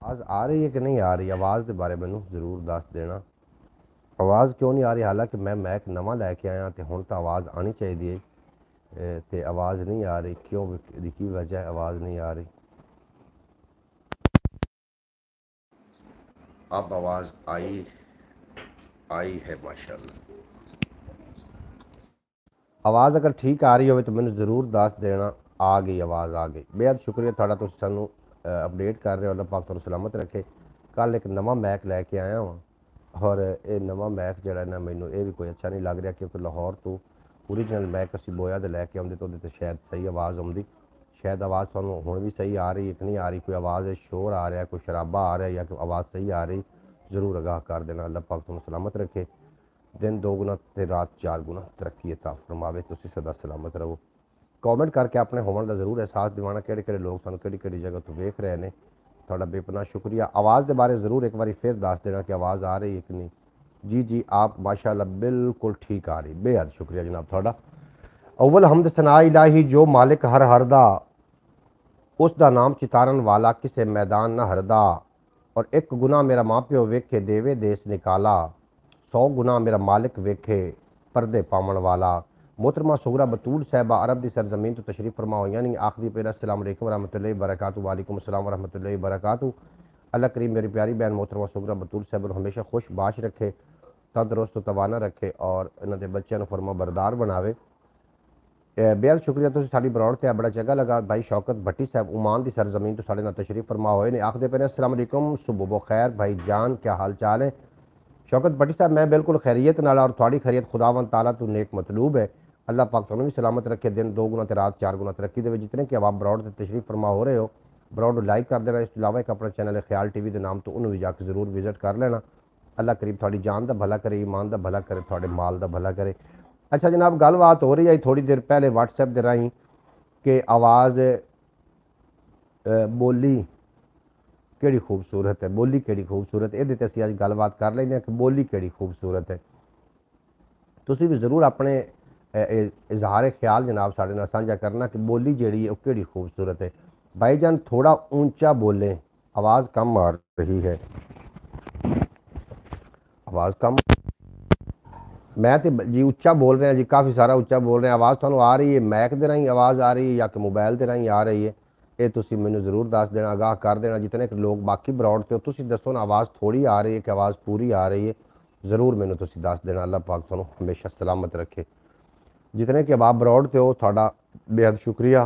आवाज़ आ रही है कि नहीं आ रही? आवाज़ के बारे मैनू जरूर दस देना। आवाज़ क्यों नहीं आ रही? हालांकि मैं मैक नवा लैके आया तो हुण तो आवाज़ आनी चाहिए तो आवाज़ नहीं आ रही। क्यों? की वजह है आवाज़ नहीं आ रही? अब आवाज़ आई आई है माशाल्लाह। आवाज़ अगर ठीक आ रही हो तो मैंने ज़रूर दस देना। आ गई आवाज़, आ गई। बेहद शुक्रिया थोड़ा, तुम सानू अपडेट कर रहे हो। अल्लाह पाक तुहानू सलामत रखे। कल एक नवा मैक लैके आया वा और ये नवा मैक जड़ा ना मैनू ये भी कोई अच्छा नहीं लग रहा, क्योंकि लाहौर तो ओरीजिनल मैक असी बोया तो लैके आते तो शायद सही आवाज़ आती। शायद आवाज़ तुहानू हुण भी सही आ रही है कि नहीं आ रही, कोई आवाज़ शोर आ रहा, कोई शराबा आ रहा या कोई आवाज़ सही आ रही, ज़रूर आगाह कर देना। अल्लाह पाक तुहानू सलामत रखे, दिन दो गुना तो रात चार गुना तरक्की अता फरमावे, तुसीं सदा सलामत रहो। कॉमेंट करके अपने होने का जरूर एहसास दिवाना किहड़े लोग सानू किहड़ी जगह तो वेख रहे हैं। थोड़ा बेपना शुक्रिया। आवाज़ के बारे ज़रूर एक बार फिर दस देना कि आवाज़ आ रही है कि नहीं। जी जी, आप माशाल्लाह बिल्कुल ठीक आ रही। बेहद शुक्रिया जनाब थोड़ा। अव्वल हमद सना इलाही जो मालिक हर हरदा, उसका नाम चितारन वाला किसे मैदान न हरदा। और एक गुना मेरा माँ प्यो वेखे देवे देश निकाला, 100 गुना मेरा मालिक वेखे पर्दे पावन वाला। मोहतरमा सुगरा बतूल साहबा अरब की सरजमीन तो तशरीफ फरमा हुई नहीं। आखिरी पेरा अस्सलाम वालेकुम रहमतुल्लाहि बरकातहू। वालेकुम अस्सलाम रहमतुल्लाहि बरकातहू। अल्लाह करीम मेरी प्यारी बहन मोहतरमा सुगरा बतूल साहब हमेशा खुश बाश रखे, तंदुरुस्त तवाना रखे और इन्होंने बच्चों फरमा बरदार बनावे। बेहद शुक्रिया, तुम साड़ी ब्रॉड से बड़ा चंगा लगा। भाई शौकत भट्टी साहब उमान की सरजमीन तो साढ़े नाल तशरीफ फरमा होए ने। आखते पे अस्सलाम वालेकुम, सुबह खैर भाई जान, क्या हाल चाल है? शौकत भट्टी साहब मैं बिल्कुल खैरियत नाल और थोड़ी खैरियत खुदावन ताला तो नेक मतलूब है। अल्लाह पाक तुहानू भी सलामत रखे, दिन दो गुना तो रात चार गुना तरक्की दे। जितने कि आप ब्रॉड से तशरीफ फरमा हो रहे हो, ब्रॉड लाइक कर देना। इसके अलावा एक अपना चैनल है ख्याल टीवी के नाम तो उन्होंने भी जाकर जरूर विजिट कर लेना। अल्लाह करीब थोड़ी जान का भला करे, ईमान का भला करे, थोड़े माल का भला करे। अच्छा जनाब, गलबात हो रही है थोड़ी देर पहले व्हाट्सएप के राही कि आवाज़ बोली केड़ी खूबसूरत है, बोली केड़ी खूबसूरत है। ये असी अज गलबात कर लेंगे कि बोली केड़ी खूबसूरत है। तुसी भी जरूर अपने इजहार ख्याल जनाब साढ़े नाल साझा करना कि बोली जी है केड़ी खूबसूरत है। भाईजान थोड़ा ऊंचा बोलें, आवाज़ कम आ रही है। आवाज़ कम? मैं तो जी उच्चा बोल रहा जी, काफ़ी सारा उच्चा बोल रहे हैं। आवाज़ थानू आ रही है मैक दे राही आवाज़ आ रही है या कि मोबाइल के राही आ रही है? ये तुसी मैनू जरूर दस देना, आगाह कर देना। जितने लोग बाकी ब्रॉड से हो तुसी दसो ना आवाज़ थोड़ी आ रही है कि आवाज़ पूरी आ रही है, ज़रूर मैनू तुसी दस देना। अल्लाह पाक थानू हमेशा सलामत रखे। जितने कि आप ब्रॉड से हो थोड़ा बेहद शुक्रिया,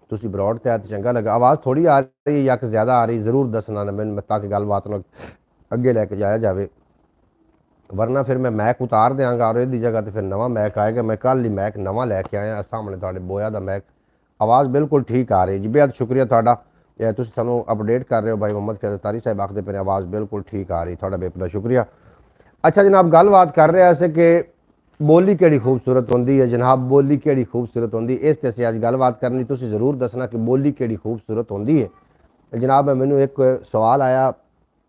तुसी ब्रॉड से आए तो चंगा लगा। आवाज़ थोड़ी आ रही है या कि ज़्यादा आ रही, ज़रूर दसना ना मैनू, ताकि गलबात नूं अगे लैके जाया जाए। वरना फिर मैं मैक उतार देंगा और इसकी जगह तो फिर नवा मैक आएगा। मैं कल ही मैक नवा लैके आया सामने थोड़े बोया का मैक। आवाज़ बिल्कुल ठीक आ रही जी, बेहद शुक्रिया थोड़ा। तुम सानू अपडेट कर रहे हो। भाई मोहम्मद फैज़ल तारी साहब आखते पे आवाज़ बिल्कुल ठीक आ रही, थोड़ा बेपना शुक्रिया। अच्छा जनाब, गलबात कर रहे हैं कि बोली केड़ी खूबसूरत होंदी है। जनाब बोली केड़ी खूबसूरत होंदी, इस ते अज गलबात करनी। तुसीं जरूर दसना कि बोली केड़ी खूबसूरत होंदी है। जनाब मैनू एक सवाल आया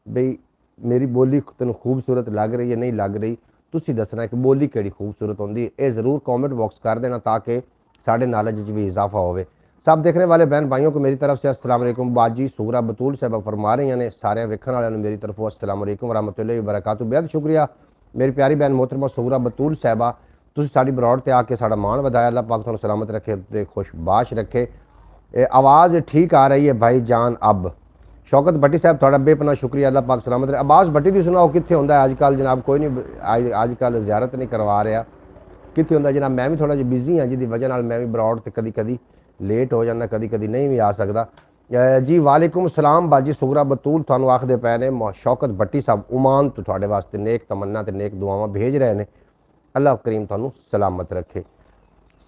बई मेरी बोली तेन खूबसूरत लग रही है नहीं लग रही, तुसी दसना कि बोली केड़ी खूबसूरत होंदी है। ये जरूर कॉमेंट बॉक्स कर देना ताकि साढ़े नॉलेज भी इजाफा हो। सब देखने वाले बहन भाइयों को मेरी तरफ से अस्सलाम वालेकुम। बाजी सुगरा बतूल साहब फरमा रही ने सारे वेखण वालों मेरी तरफ अस्सलाम वालेकुम रहमतुल्लाहि वबरकातुहू। बेहद शुक्रिया मेरी प्यारी बहन मोहतरमा सुगरा बतूल साहबा, तुसी साडी ब्रॉड ते आके साडा मान वधाया। अल्लाह पाक तुहानू सलामत रखे ते खुशबाश रखे। आवाज़ ठीक आ रही है भाई जान अब। शौकत भट्टी साहब थोड़ा बेपना शुक्रिया, अल्लाह पाक सलामत रहे। अब्बास भट्टी की सुनाओ कितने होंगे अजकल जनाब? कोई नहीं अजकल ज़ियारत नहीं करवा रहा, कितने होंगे जनाब? मैं भी थोड़ा जिहा बिजी हाँ जिसकी वजह नाल मैं भी ब्रॉड से कदी कदी लेट हो जाना, कदी कदी नहीं भी आ सकता। जी वालेकुम सलाम बाजी सुगरा बतूल थानू आखदे पे ने शौकत भट्टी साहब उमान तो थोड़े वास्ते नेक तमन्ना ते नेक दुआवां भेज रहे हैं। अल्लाह करीम थानू सलामत रखे।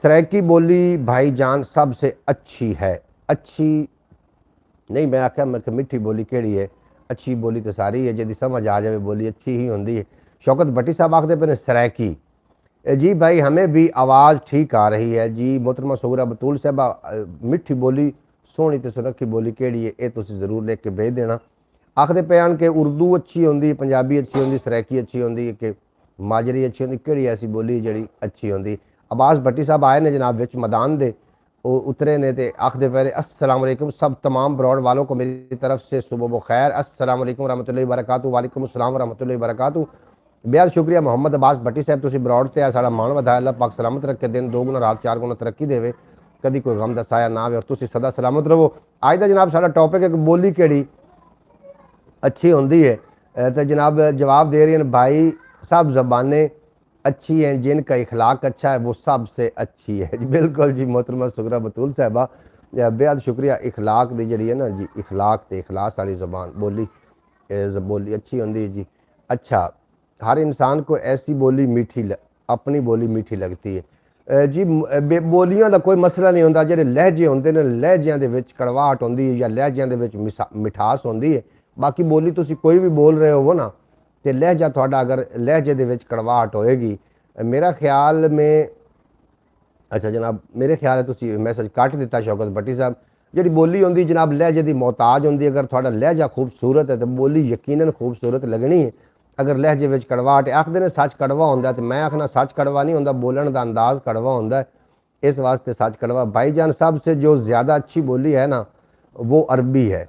सराइकी बोली भाई जान सबसे अच्छी है। अच्छी नहीं, मैं आख्या मैं मिठी बोली केड़ी है? अच्छी बोली तो सारी है, जी समझ आ जाए बोली अच्छी ही होंगी है। शौकत भट्टी साहब आखते पे ने सराइकी। जी भाई हमें भी आवाज़ ठीक आ रही है जी। मोहतरमा सुगरा बतूल साहब मिठी बोली सोहनी तो सुनखी बोली केड़ी है, ये तुसीं जरूर लिख के भेज देना। आखते पे आन के उर्दू अच्छी होंगी, पंजाबी अच्छी होंगी, सराइकी अच्छी होंगी कि माजरी अच्छी होंगी, केड़ी ऐसी बोली जी अच्छी होंगी? अब्बास भट्टी साहब आए ने जनाब विच मैदान दे, उतरे ने तो आखते पहले अस्सलाम वालेकुम सब तमाम ब्रॉड वालों को मेरी तरफ से सुबह बखैर अस्सलाम वालेकुम रहमतुल्लाहि वबरकातुहू वालेकुम अस्सलाम रहमतुल्लाहि वबरकातुहू। बेहद शुक्रिया मोहम्मद अब्बास भट्टी साहब तुम ब्रॉड से है साड़ा मान वधाए अल्लाह पाक सलामत रखे दिन दो गुना रात चार गुना तरक्की देवे कभी कोई गम दसाया ना आवे और तुम सदा सलामत रहो। अज का जनाब साड़ा टॉपिक है बोली केड़ी अच्छी होंगी है तो जनाब जवाब दे रही हैं भाई सब ज़बानें अच्छी हैं जिनका इखलाक अच्छा है वो सबसे अच्छी है जी बिल्कुल जी मोहतरमा सुगरा बतूल साहबा बेहद शुक्रिया। इखलाक की जी है ना जी इखलाक तो इखलास वाली ज़बान बोली बोली अच्छी होंगी जी। अच्छा हर इंसान को ऐसी बोली मीठी अपनी बोली मीठी लगती है जी बोलियां का कोई मसला नहीं होंदा जेडे लहजे होंदे ने लहजियां दे विच कड़वाहट होंदी है या लहजियां दे विच मिठास होंदी है। बाकी बोली तुसी कोई भी बोल रहे हो ना तो लहजा थोड़ा अगर लहजे दे विच कड़वाहट होएगी मेरा ख्याल में अच्छा जनाब मेरे ख्याल है तुसी मैसेज कट दिता शौकत भट्टी साहब जी बोली होंगी जनाब लहजे की मोहताज होंगी अगर थोड़ा लहजा खूबसूरत है तो बोली यकीनन खूबसूरत लगनी है। अगर लहजे में कड़वाहट आखते ने सच कड़वा होंगे तो मैं आखना सच कड़वा नहीं होंगे बोलन का अंदाज कड़वा होंगे इस वास्ते सच कड़वा। भाईजान सबसे जो ज़्यादा अच्छी बोली है ना वो अरबी है।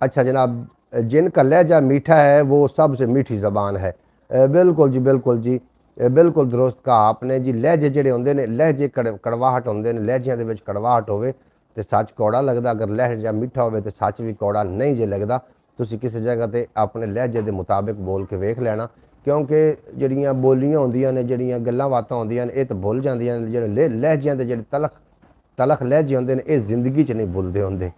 अच्छा जनाब जिनका लहजा मीठा है वो सबसे मीठी ज़बान है बिल्कुल जी बिल्कुल जी बिल्कुल दुरुस्त कहा आपने जी। लहजे जोड़े होंगे ने लहजे कड़वाहट होंगे ने लहजिया के कड़वाहट होवे तो सच कौड़ा लगता अगर लहजा मीठा हो तो सच भी कौड़ा नहीं जे लगता। तुसी किसी जगह पर अपने लहजे के मुताबिक बोल के वेख लेना क्योंकि जड़ियाँ बोलियां होंदियां ने जड़ियाँ गल्लां बातां होंदियां ने ये तो भुल जांदियां ने जेड़े लहजियां के जेड़े तलख लहजे होंदे ने ये जिंदगी च नहीं भुलदे होंदे।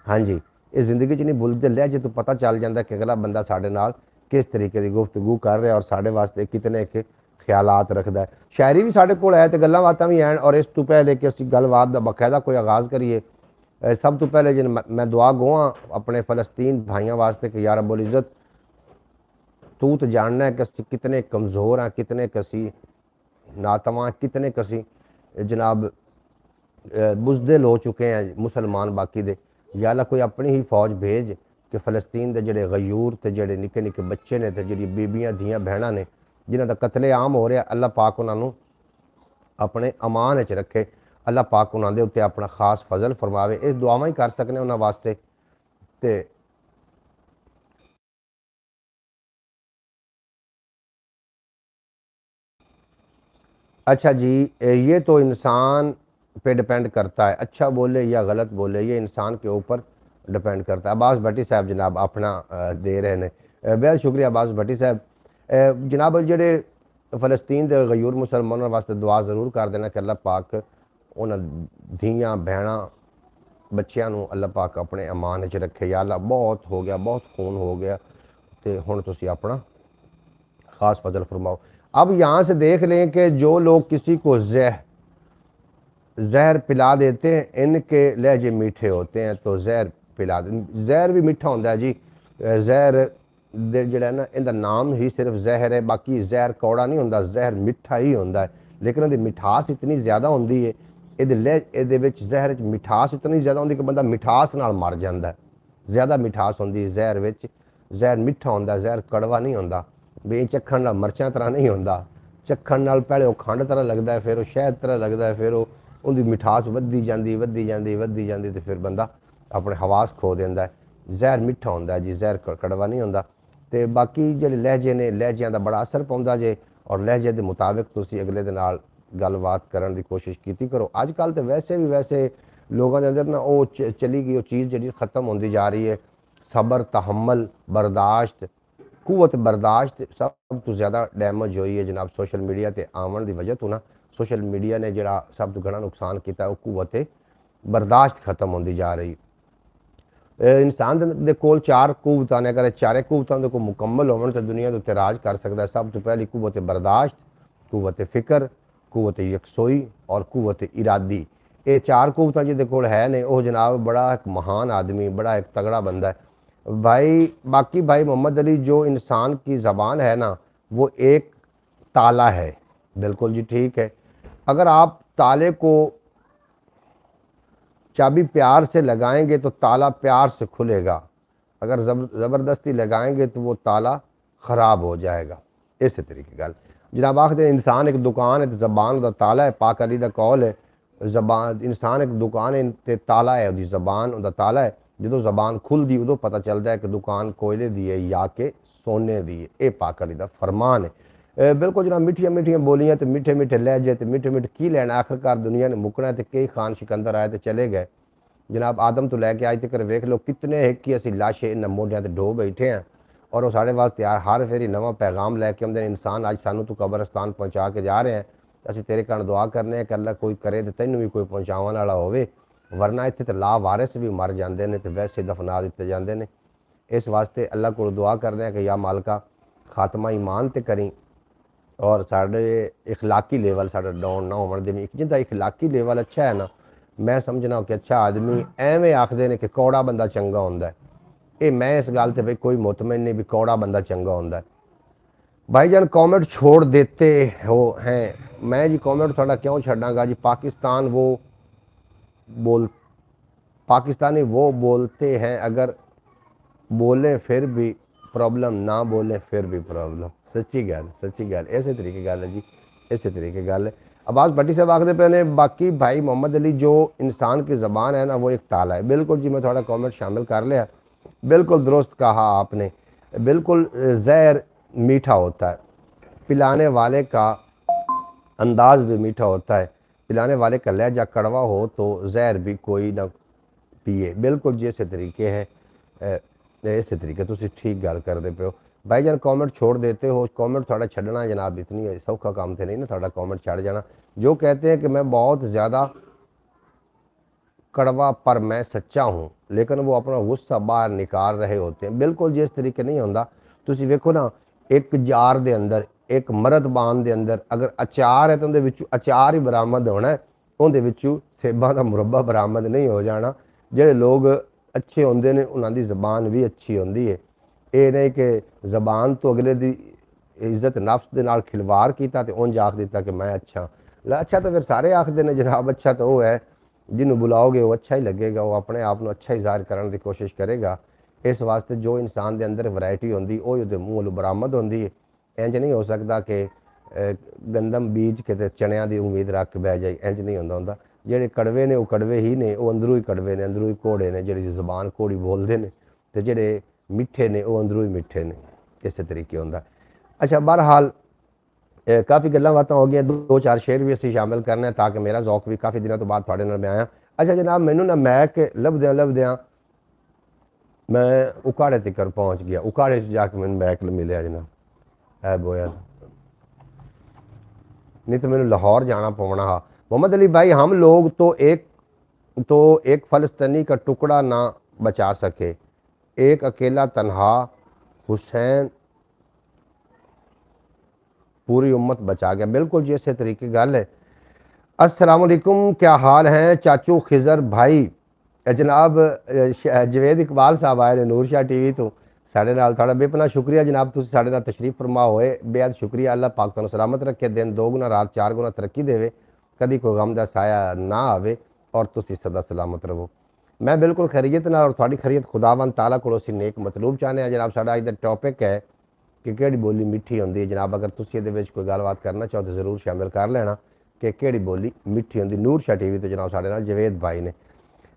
हाँ जी ये जिंदगी च नहीं भुलते लहजे तो पता चल जाता कि अगला बंदा साढ़े नाल किस तरीके की गुफ्तगू कर रहा और साढ़े वास्ते कितने एक ख्यालात रखता है। शायरी भी साढ़े कोल है तो गल्लां बातां भी हैं और इस तो पहले कि असीं गलबात दा बाकायदा कोई आगाज़ करिए सब तो पहले जिन मैं दुआ गोआं अपने फ़लस्तीन भाइयों वास्ते कि यार रब्बुल इज़्ज़त तू तो जानना है कि असीं कितने कमज़ोर हैं कितने कसी नातवां कितने कसी जनाब बुजदिल हो चुके हैं मुसलमान बाकी दे। या अल्लाह कोई अपनी ही फौज भेज कि फ़लस्तीन के जोड़े गयूर तो जोड़े निके निके बच्चे ने तो जी बीबियाँ धियाँ भैन ने जिन्हों का कतले आम हो रहा अल्लाह पाक उन्होंने अपने अमान च रखे अल्लाह पाक उन्होंने उत्ते अपना खास फजल फरमावे इस दुआवां ही कर सकने उन्होंने वास्ते ते अच्छा जी ये तो इंसान पे डिपेंड करता है अच्छा बोले या गलत बोले ये इंसान के ऊपर डिपेंड करता है। अब्बास भट्टी साहब जनाब अपना दे रहे हैं बेहद शुक्रिया अब्बास भट्टी साहब जनाब जेडे फ़लस्तीन के गयूर मुसलमानों वास्ते दुआ जरूर कर देना कि अल्लाह पाक उन्होंने धियाँ भैन बच्चों अल्लाह पाक अपने अमान च रखे या अल्लाह बहुत हो गया बहुत खून हो गया तो हुण तुसीं अपना खास फजल फरमाओ। अब यहाँ से देख लें कि जो लोग किसी को जहर पिला देते हैं इनके लहजे मीठे होते हैं तो जहर पिला दे जहर भी मीठा होता है जी जहर जोड़ा ना इनका नाम ही सिर्फ जहर है बाकी जहर कौड़ा नहीं होता जहर मिठा ही होता है लेकिन इहदी मिठास इतनी ज़्यादा होंदी है ये जहर मिठास इतनी ज़्यादा होंदी कि बंदा मिठास नाल मर जाता है। ज़्यादा मिठास होंदी जहर विच जहर मिठा होंदा जहर कड़वा नहीं होंदा भी चखण नाल मरचां तरह नहीं होंदा चखण नाल पहले वो खंड तरह लगता है फिर वो शहद तरह लगता है फिर वो उनकी मिठास वधी जाती वधी जाती वधी जाती तो फिर बंदा अपने हवास खो देंदा है। जहर मिठा होंदा जी जहर कड़वा नहीं होंदा तो बाकी जेडे लहजे ने लहजियां का बड़ा असर पाउंदा जे और लहजे के मुताबिक तुसीं अगले दे नाल गलबात करन दी कोशिश कीती करो। अजकल तो वैसे भी वैसे लोगों के अंदर ना वो चली गई वो चीज़ जी ख़त्म होती जा रही है सबर तहम्मल बर्दाश्त कुवत बर्दाश्त सब तो ज़्यादा डैमेज हुई है जनाब सोशल मीडिया ते आवन की वजह तो ना सोशल मीडिया ने जरा सब तो घना नुकसान किया वो कुवत बर्दाश्त खत्म होती जा रही। इंसान दे कोल चार कुवतां ने अगर चारे कुवतां दे कोल मुकम्मल होवन तो दुनिया के उत्ते राज कर सकता है। सब तो पहली कुवत बर्दाश्त कुवत फ़िक्र कुवत यकसोई और कुवत इरादी ये चार कुवतां जिहदे कोल है ने वो जनाब बड़ा एक महान आदमी बड़ा एक तगड़ा बंदा है भाई। बाकी भाई मोहम्मद अली जो इंसान की ज़बान है ना वो एक ताला है बिल्कुल जी ठीक है। अगर आप ताले को चाबी प्यार से लगाएंगे तो ताला प्यार से खुलेगा अगर ज़बरदस्ती लगाएंगे तो वो ताला ख़राब हो जाएगा। इस तरीके गल जनाब आखते इंसान एक दुकान है तो ज़बान का ताला है पाक अली का कौल है ਜ਼ਬਾਨ ਇਨਸਾਨ ਇੱਕ ਦੁਕਾਨ ਹੈ ਤੇ ਤਾਲਾ ਹੈ, ਉਹਦੀ ਜ਼ਬਾਨ ਉਹਦਾ ਤਾਲਾ ਹੈ। ਜਦੋਂ ਜ਼ਬਾਨ ਖੁੱਲਦੀ ਉਦੋਂ ਪਤਾ ਚੱਲਦਾ ਹੈ ਕਿ ਦੁਕਾਨ ਕੋयले ਦੀ ਹੈ ਜਾਂ ਕਿ ਸੋਨੇ ਦੀ ਹੈ। ਇਹ ਪਾਕ ਅਲੀ ਦਾ ਫਰਮਾਨ ਹੈ। ਬਿਲਕੁਲ ਜਨਾਬ, ਮਿੱਠੀਆਂ ਮਿੱਠੀਆਂ ਬੋਲੀਆਂ ਤੇ ਮਿੱਠੇ ਮਿੱਠੇ ਲਹਿਜੇ ਤੇ ਮਿੱਠੇ ਮਿੱਠੇ ਕੀ ਲੈਣਾ, ਆਖਿਰਕਾਰ ਦੁਨੀਆ ਨੇ ਮੁੱਕਣਾ ਤੇ ਕਈ ਖਾਨ ਸਿਕੰਦਰ ਆਏ ਤੇ ਚਲੇ ਗਏ। जनाब आदम तो लैके अज तक वेख लो कितने है कि असी लाशे इन्होंने मोढिया ते ढो बैठे हैं और वो साढ़े वास्ते हर फेरी नवा पैगाम लैके आते हैं। इंसान अज सानू तू कब्रस्तान पहुँचा के जा रहे हैं, असी तेरे कारण दुआ करने कि अल्लाह कोई करे तो तैनू भी कोई पहुँचावन वाला होवे, वरना इत्थे तो ला वारिस भी मर जाते हैं तो वैसे दफना दिते जाते हैं। इस वास्ते अल्लाह को दुआ करते हैं कि या मालका खात्मा ईमान ते करी और साढ़े इखलाकी लेवल साढ़ा डाउन ना होने देनी। जिंदा इखलाकी लेवल अच्छा है ना, मैं समझना कि अच्छा आदमी एवें आखते ने कि कौड़ा बंदा चंगा होंदा है। ये मैं इस गल ते भाई कोई मुतमिन नहीं भी कौड़ा बंदा चंगा होंदा है। भाईजान कॉमेंट छोड़ देते हो हैं, मैं जी कॉमेंट थोड़ा क्यों छड़ांगा जी। पाकिस्तानी वो बोलते हैं, अगर बोलें फिर भी प्रॉब्लम, ना बोलें फिर भी प्रॉब्लम। सच्ची गल इस तरीके गल है जी, इस तरीके गल है। अब्बास भट्टी साहब आखते पे ने बाकी भाई मोहम्मद अली जो इंसान की ज़बान है ना वो एक ताला है। बिल्कुल जी, मैं थोड़ा कमेंट शामिल कर लिया, बिल्कुल दुरुस्त कहा आपने। बिल्कुल जहर मीठा होता है, पिलाने वाले का अंदाज भी मीठा होता है। पिलाने वाले का लहजा कड़वा हो तो जहर भी कोई ना पिए। बिल्कुल जी, ऐसे तरीके हैं, इस तरीके तुम ठीक गल करते पे हो। भाईजान कॉमेंट छोड़ देते हो, कॉमेंट थोड़ा छड़ना जनाब इतनी सौखा काम तो नहीं ना, थोड़ा कॉमेंट छड़ जाना। जो कहते हैं कि मैं बहुत ज़्यादा कड़वा पर मैं सच्चा हूँ, लेकिन वो अपना गुस्सा बाहर निकाल रहे होते हैं। बिल्कुल जिस तरीके नहीं होंदा। तुसी वेखो ना, एक जार दे अंदर एक मरदबान दे अंदर अगर अचार है तो उहदे विचों अचार ही बरामद होना है, उहदे विचों सेबां दा मुरब्बा बरामद नहीं हो जाना। जिहड़े लोग अच्छे होंदे ने उन्हां दी ज़बान भी अच्छी होंदी है। ये नहीं कि ज़बान तो अगले दी इज्जत नफ्स दे नाल खिलवाड़ कीता ते उंज आख दिता कि मैं अच्छा। अच्छा तो फिर सारे आखते ने जनाब, अच्छा तो वो है जिन्होंने बुलाओगे वो अच्छा ही लगेगा, वो अपने आप को अच्छा ही ज़ाहिर करने की कोशिश करेगा। इस वास्ते जो इंसान के अंदर वैरायटी होंगी वो उसके मूँह बरामद होंगी है। इंज नहीं हो सकता कि गंदम बीज के चनिया की उम्मीद रख के बह जाए, इंज नहीं होंदा। जेडे कड़वे ने वो कड़वे ही ने, वो अंदरों ही कड़वे ने, अंदरों ही घोड़े ने, जी ज़बान घोड़ी बोलते हैं, तो जेडे मिठे ने वो अंदरों ही मिठे ने। इस तरीके होंदा। अच्छा, बहरहाल काफ़ी गल्लां बातां हो गई, दो चार शेर भी असी शामिल करने ताकि मेरा जौक भी काफ़ी दिनों तो बाद थोड़े नाल मैं आया। अच्छा जनाब, मैनू ना मैक लभद्या मैं उकाड़े तिकर पहुँच गया, उकाड़े जाके मैंने मैक मिले जनाब, है बोया, नहीं तो मैंने लाहौर जाना पवना हा। मोहम्मद अली भाई, हम लोग तो एक फ़लस्तीनी का टुकड़ा ना बचा सके, एक अकेला तन्हा हुसैन पूरी उम्मत बचा गया। बिल्कुल जी, ऐसे तरीके गल है। अस्सलाम वालेकुम, क्या हाल है चाचू खिजर भाई। जनाब जवेद इकबाल साहब आए ने नूर शाह टीवी तो साढ़े नाल, थोड़ा बेपना शुक्रिया जनाब, तुसीं साढ़े नाल तशरीफ फरमा होए, बेहद शुक्रिया। अल्लाह पाक तुहानूं सलामत रखे, दिन दो गुना रात चार गुना तरक्की देवे, कभी कोई गम दा साया ना आवे और तुसीं सदा सलामत रहो। मैं बिल्कुल खैरियत नाल और थोड़ी खैरियत खुदावंद ताला कोलों असीं नेक मतलूब चाहते जनाब। साडा अज दा टॉपिक है कि केड़ी बोली मिठी होंदी है। जनाब अगर तुसीं इहदे विच कोई गलबात करना चाहो तो जरूर शामिल कर लेना कि केड़ी बोली मिठी होंदी। नूर शाह टीवी तो जनाब साडे नाल जवेद भाई ने।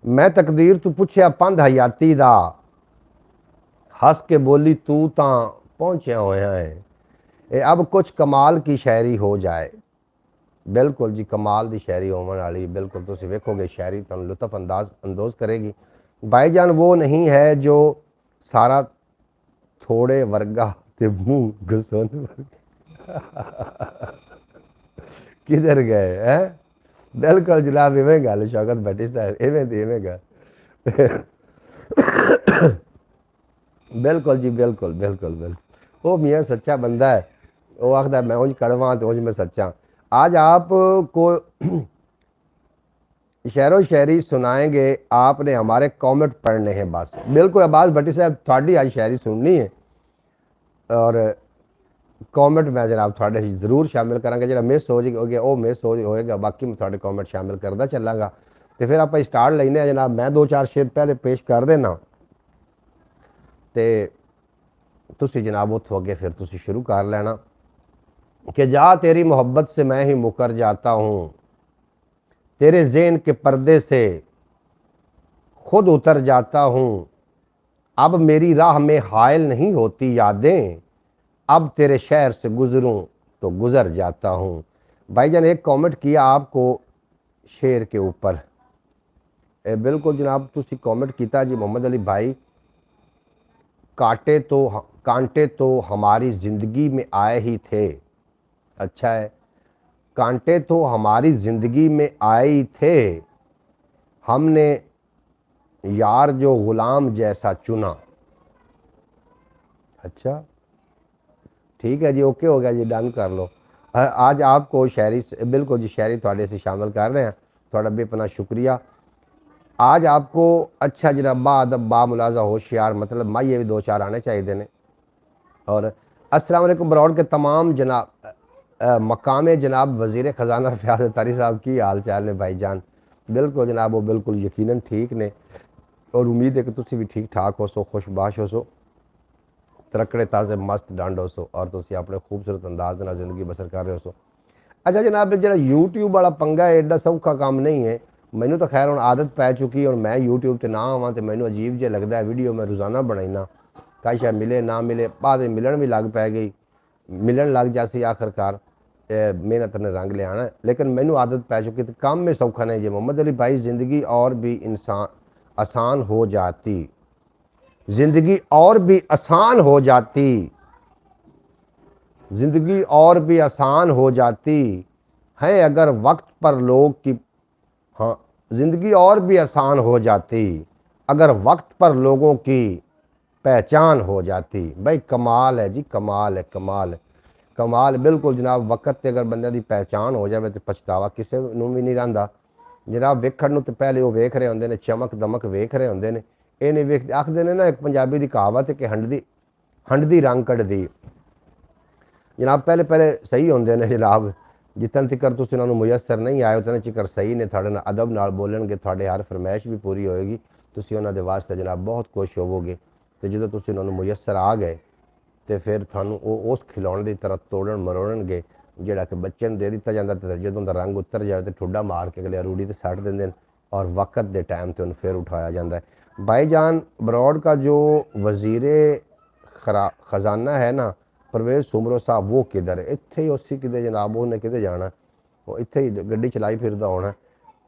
मैं तकदीर तू पुछया पंध हयाती दा, हस के बोली तू तां पहुंचया होया है, अब कुछ कमाल की शायरी हो जाए। बिल्कुल जी, कमाल की शायरी होने वाली, बिल्कुल तुसीं वेखोगे शायरी तुहानूं लुत्फ अंदोज़ करेगी। भाईजान वो नहीं है जो सारा थोड़े वर्गा ते मुंह घसोन किधर गए हैं। बिल्कुल जनाब, इवें गल शौकत भट्टी साहब, इवें गल बिल्कुल जी, बिल्कुल बिल्कुल बिल्कुल। वो मियाँ सच्चा बंदा है, वो आखदा मैं उंज कड़वा तो उंज मैं सच्चा। आज आप को शेरो शायरी सुनाएंगे, आपने हमारे कॉमेंट पढ़ने हैं बस। बिल्कुल अब्बास भट्टी साहब, थोड़ी आज शायरी सुननी है और कॉमेंट मैं जनाब थोड़े जरूर शामिल करांगे। जो मिस हो गया वो मिस होएगा, बाकी मैं थोड़े कॉमेंट शामिल करता चलांगा। तो फिर आप स्टार्ट लेने जनाब, मैं दो चार शेर पहले पेश कर देना तो तुसी जनाब उतो अगे फिर तुसी शुरू कर लेना कि जा तेरी मोहब्बत से मैं ही मुकर जाता हूँ, तेरे ज़हन के पर्दे से खुद उतर जाता हूँ, अब मेरी राह में हायल नहीं होती यादें, अब तेरे शहर से गुजरूं तो गुजर जाता हूँ। भाईजान एक कमेंट किया आपको शेर के ऊपर, बिल्कुल जनाब तुसी कमेंट किया जी मोहम्मद अली भाई, कांटे तो हमारी ज़िंदगी में आए ही थे। अच्छा है, कांटे तो हमारी ज़िंदगी में आए ही थे, हमने यार जो गुलाम जैसा चुना। अच्छा ठीक है जी, ओके हो गया जी, डन कर लो। आज आपको शायरी बिल्कुल जी शायरी थोड़े से शामिल कर रहे हैं, थोड़ा बेपना शुक्रिया। आज आपको अच्छा जनाब बाअदब बामुलाजा होशियार मतलब माइये भी दो चार आने चाहिए ने। और अस्सलाम वालेकुम बरौड़ के तमाम जनाब मकाम जनाब वज़ीर ख़जाना फ़याज़ अतारी साहब की हाल चाल ने भाईजान। बिल्कुल जनाब वो बिल्कुल यकीनन ठीक ने, और उम्मीद है कि तुसी भी ठीक ठाक हो सो, खुशबाश हो सो, तरकड़े ताज़े मस्त डंड हो सो, और तुसी अपने खूबसूरत अंदाज नाल ज़िंदगी बसर कर रहे हो सो। अच्छा जनाब जो यूट्यूब वाला पंगा है एडा सौखा काम नहीं है। मैनू तो खैर हम आदत पै चुकी और मैं यूट्यूब से ना आवा तो मैनू अजीब जो लगता है, वीडियो मैं रोज़ाना बनाईना, कई शायद मिले ना मिले, बाद मिलन भी लग पै गई, मिलन लग जासी आखिरकार मेहनत ने रंग लिया है। लेकिन मैनू आदत पै चुकी तो काम में सौखा नहीं जी मोहम्मद अली भाई, ज़िंदगी और भी इंसान आसान हो जाती, ज़िंदगी और भी आसान हो जाती, ज़िंदगी और भी आसान हो जाती है अगर वक्त पर लोग की, हाँ ज़िंदगी और भी आसान हो जाती अगर वक्त पर लोगों की पहचान हो जाती। भाई कमाल है जी, कमाल है, कमाल है, कमाल बिल्कुल जनाब। वक्त से अगर बंदे की पहचान हो जाए तो पछतावा किसी नूं भी नहीं रहिंदा जनाब। वेखण नूं तो पहले वो वेख रहे होंदे ने, चमक दमक वेख रहे होंदे ने, ये नहीं वेख आखदे ने ना एक पंजाबी की कहावत है कि हंडदी रंग कढ़दी। जनाब पहले पहले सही होंगे ने जनाब, जितन तिकर तुम उन्होंने मुयसर नहीं आए उतने चिकर सही ने, थोड़े अदब नाल बोलणगे, थोड़े हर फरमाइश भी पूरी होएगी, तुम उन्होंने वास्ते जनाब बहुत खुश होवोगे। तो जो तुम उन्होंने मुयसर आ गए तो फिर थानू उस खिलौने की तरह तोड़न मरोड़नगे जोड़ा कि बच्चे दे दिता जाता, तो जो उनका रंग उतर जाए तो ठुडा मार के अगले रूढ़ी से सट देंगे और वक्त के टाइम से उन्हें फिर उठाया जाता है। भाईजान बरौड़ का जो वज़ीर ख़जाना है ना परवेज़ सुमरो साहब, वो किधर है? इत्थे ही उसी कि जनाब उन्हें कि जाना, वो इत्थे ही गड्डी चलाई फिरदा होना।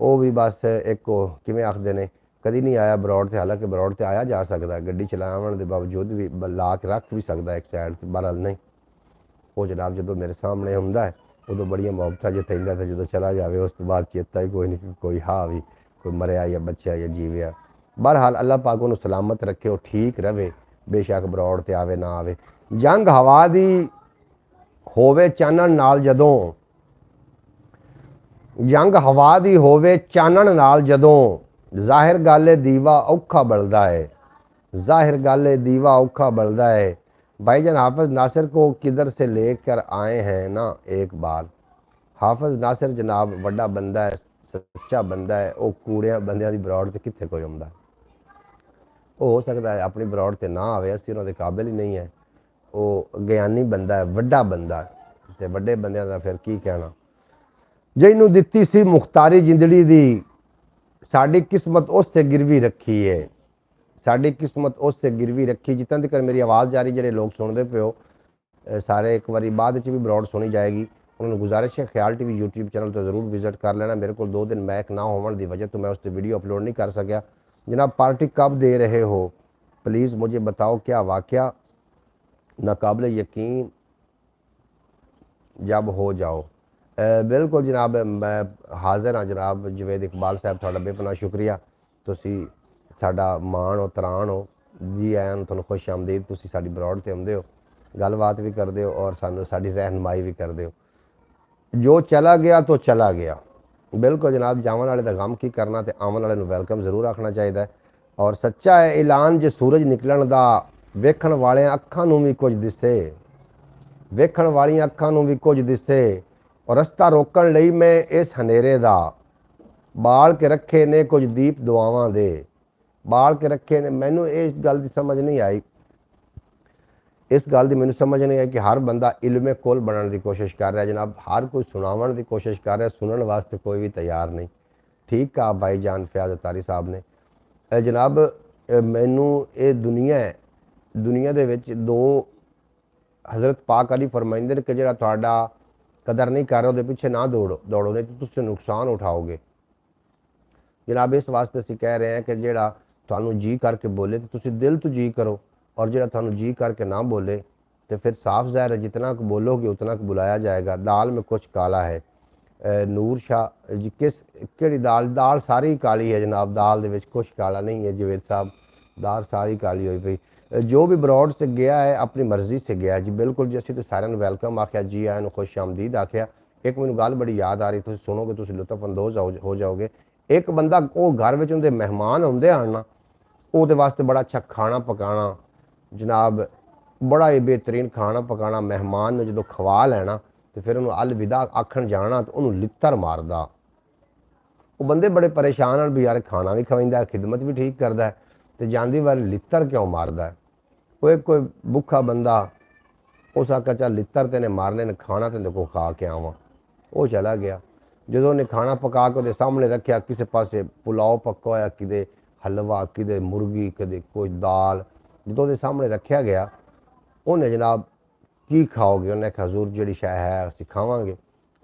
वो भी बस एक किमें आखते ने कभी नहीं आया बरौड़ से, हालांकि बरौड़ से आया जा सकता है, गड्डी चलावन के बावजूद भी ला के रख भी सकता है एक साइड से, बहरहाल नहीं। वो जनाब जो मेरे सामने होंदा है उदों बड़िया मुहब्बतां जताइंदा, तो जो चला जाए उस तो बाद चेता ही कोई नहीं कि कोई हाँ भी कोई मरिया या बच्चा या जीविया। बहरहाल अल्लाह पाक उन्होंने सलामत रखे, वो ठीक रहे, बेशक बरौड़ से आवे ना आवे। जंग हवा दी होवे चानण नाल जदों, जंग हवा दी होवे चानण नाल जदों, ज़ाहिर गल है दीवा औखा बलदा है, ज़ाहिर गल है दीवा औखा बलदा है। भाईजान हाफिज़ नासिर को किधर से लेकर आए हैं ना एक बार। हाफिज़ नासिर जनाब वड्डा बंदा है, सच्चा बंदा है, वो कूड़िया बंदियां दी बरौड़ ते कित्थे कोई आउंदा। हो सकता है अपनी बरौड़ ते ना आवे, असीं उन्हां दे काबिल ही नहीं है। वो ज्ञानी बंदा है, वड्डा बंदा है, ते वड्डे बंदियां दा फिर की कहना। जिन्हों दिती सी मुख्तारी जिंदड़ी दी, साड़ी किस्मत उससे गिरवी रखी है, साड़ी किस्मत उससे गिरवी रखी। जितना तक मेरी आवाज़ जा रही, जो लोग सुनते पे हो सारे एक बार बाद भी बरौड़ सुनी जाएगी, उन्होंने गुजारिश है ख्याल टीवी यूट्यूब चैनल तो ज़रूर विजिट कर लेना। मेरे को 2 दिन मैक ना होने की वजह तो मैं उस पर वीडियो अपलोड नहीं कर सकिया। जनाब पार्टी कब दे रहे हो प्लीज़ मुझे बताओ, क्या वाक़या नाकाबिल यकीन जब हो जाओ। बिल्कुल जनाब मैं हाज़िर हाँ जनाब। जवेद इकबाल साहब थोड़ा बेपना शुक्रिया, तुसी साडा मान हो तरान हो, जी आया तुहानू खुश आमदीद, तुसी साडी बरौड़ ते आउंदे हो, गलबात भी करते हो और सानू साडी रहनुमाई भी करते हो। जो चला गया तो चला गया, बिल्कुल जनाब, जावन वाले का गम की करना, तो आवन वाले वेलकम जरूर आखना चाहिए। और सच्चा है ऐलान जे सूरज निकलन का, वेखण वाले अखां नूं भी कुछ दिसे, वेखण वालियां अखां नूं भी कुछ दिसे, और रस्ता रोकण लई मैं इस हनेरे दा, बाल के रखे ने कुछ दीप दुआवां दे, बाल के रखे ने। मैनू इस गल की समझ नहीं आई, इस गल की मैनू समझ नहीं आई कि हर बंदा इल्मे कुल बनने की कोशिश कर रहा है जनाब, हर कोई सुनावन की कोशिश कर रहा है, सुनने वास्ते कोई भी तैयार नहीं। ठीक कहा भाईजान फयाज अतारी साहब ने। जनाब मैनू ये दुनिया दे विच दो हज़रत पाक अली फरमाइंदे ने कि जिहड़ा तुहाडा कदर नहीं कर रहा उहदे पिछे ना दौड़ो नहीं तो तुसीं नुकसान उठाओगे। जनाब इस वास्ते असीं कह रहे हैं कि जिहड़ा तुहानू जी करके बोले तो तुसीं दिल तो जी करो, और जिहड़ा तुहानू जी करके ना बोले तो फिर साफ ज़ाहिर है जितना को बोलोगे उतना को बुलाया जाएगा। दाल में कुछ काला है। नूर शाह जी किहड़ी दाल सारी काली है जनाब, दाल दे विच कुछ काला नहीं है जवेद साहब, दाल सारी काली हुई पई। जो भी बरौड से गया है अपनी मर्जी से गया है जी, बिल्कुल जी। असीं तो सारिਆਂ ਨੂੰ वैलकम आख्या, जी आया ਨੂੰ खुश आमदीद आख्या। एक मैनू गल बड़ी याद आ रही, तुसीं सुनोगे तुसीं लुत्फ अंदोज हो जाओगे। एक बंदा वो घर में उनके मेहमान आते हैं ना, वो वास्ते बड़ा अच्छा खाना पकाना जनाब, बड़ा ही बेहतरीन खाना पकाना, मेहमान ने जो खवा लैना तो फिर उन्होंने अलविदा आखन जाना तो उन्होंने लित्तर मारदा। वो बंदे बड़े परेशान हैं भी यार खाना भी खवाइंदा, खिदमत भी ठीक करता है, तो जाती वारी लित्तर क्यों मारदा है। वो एक कोई भुखा बंदा उस आखा चल लित्तर तेने मारने ने, खाना तेरे को खा के आवा। वो चला गया। जो उन्हें खाना पका के उहदे सामने रखा, किसी पासे पुलाव पक्का होया, किदे हलवा, किदे मुर्गी, किदे कोई दाल, जो उहदे सामने रखा गया उन्हें जनाब की खाओगे, उन्हें आख्या हजूर जिहड़ी शै है असीं खावांगे।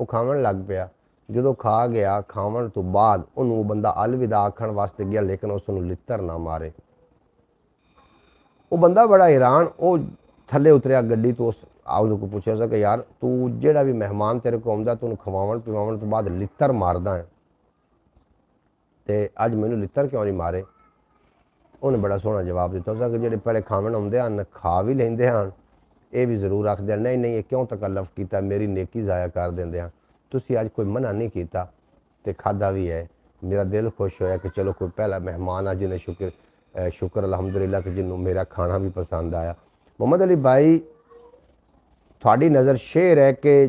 वो खावन लग पिया। जो खा गया खावन तो बाद उन्होंने बंदा अलविदा आखण वास्ते गया, लेकिन उसनूं लित्तर ना मारे। वो बंदा बड़ा हैरान, वो थले उतरिया गड्डी तो उस ਉਹਦੇ को पूछा उसका कि यार तू ਜਿਹੜਾ भी मेहमान तेरे को आउंदा तू खवावन पिवावन तो बाद लित्तर मारदा है, तो अज मैनू लित्तर क्यों नहीं मारे। उन्हें बड़ा सोहना जवाब दिता उसका कि ਜਿਹੜੇ पहले खावन आउंदे हन खा भी लेंदे हन, ये भी जरूर आखदे हन नहीं नहीं ये क्यों तकल्लफ किया, मेरी नेकी ज़ाया कर देंदे हन। तुसीं अज कोई मना नहीं किया तो खादा भी है। मेरा दिल खुश होया कि चलो कोई पहला मेहमान आ जिन्हें शुक्र अलहमदुलिल्लाह कि जिन्होंने मेरा खाना भी पसंद आया। मोहम्मद अली भाई थोड़ी नज़र शेर है कि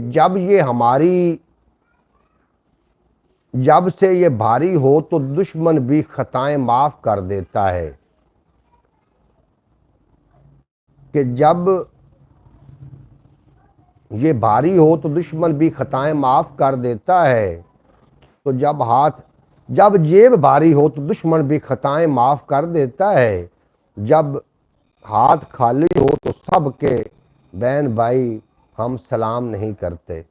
जब से ये भारी हो तो दुश्मन भी खताएं माफ कर देता है, कि जब ये भारी हो तो दुश्मन भी खताएं माफ कर देता है। तो जब जेब भारी हो तो दुश्मन भी खताएं माफ कर देता है। जब हाथ खाली हो तो सबके बहन भाई हम सलाम नहीं करते,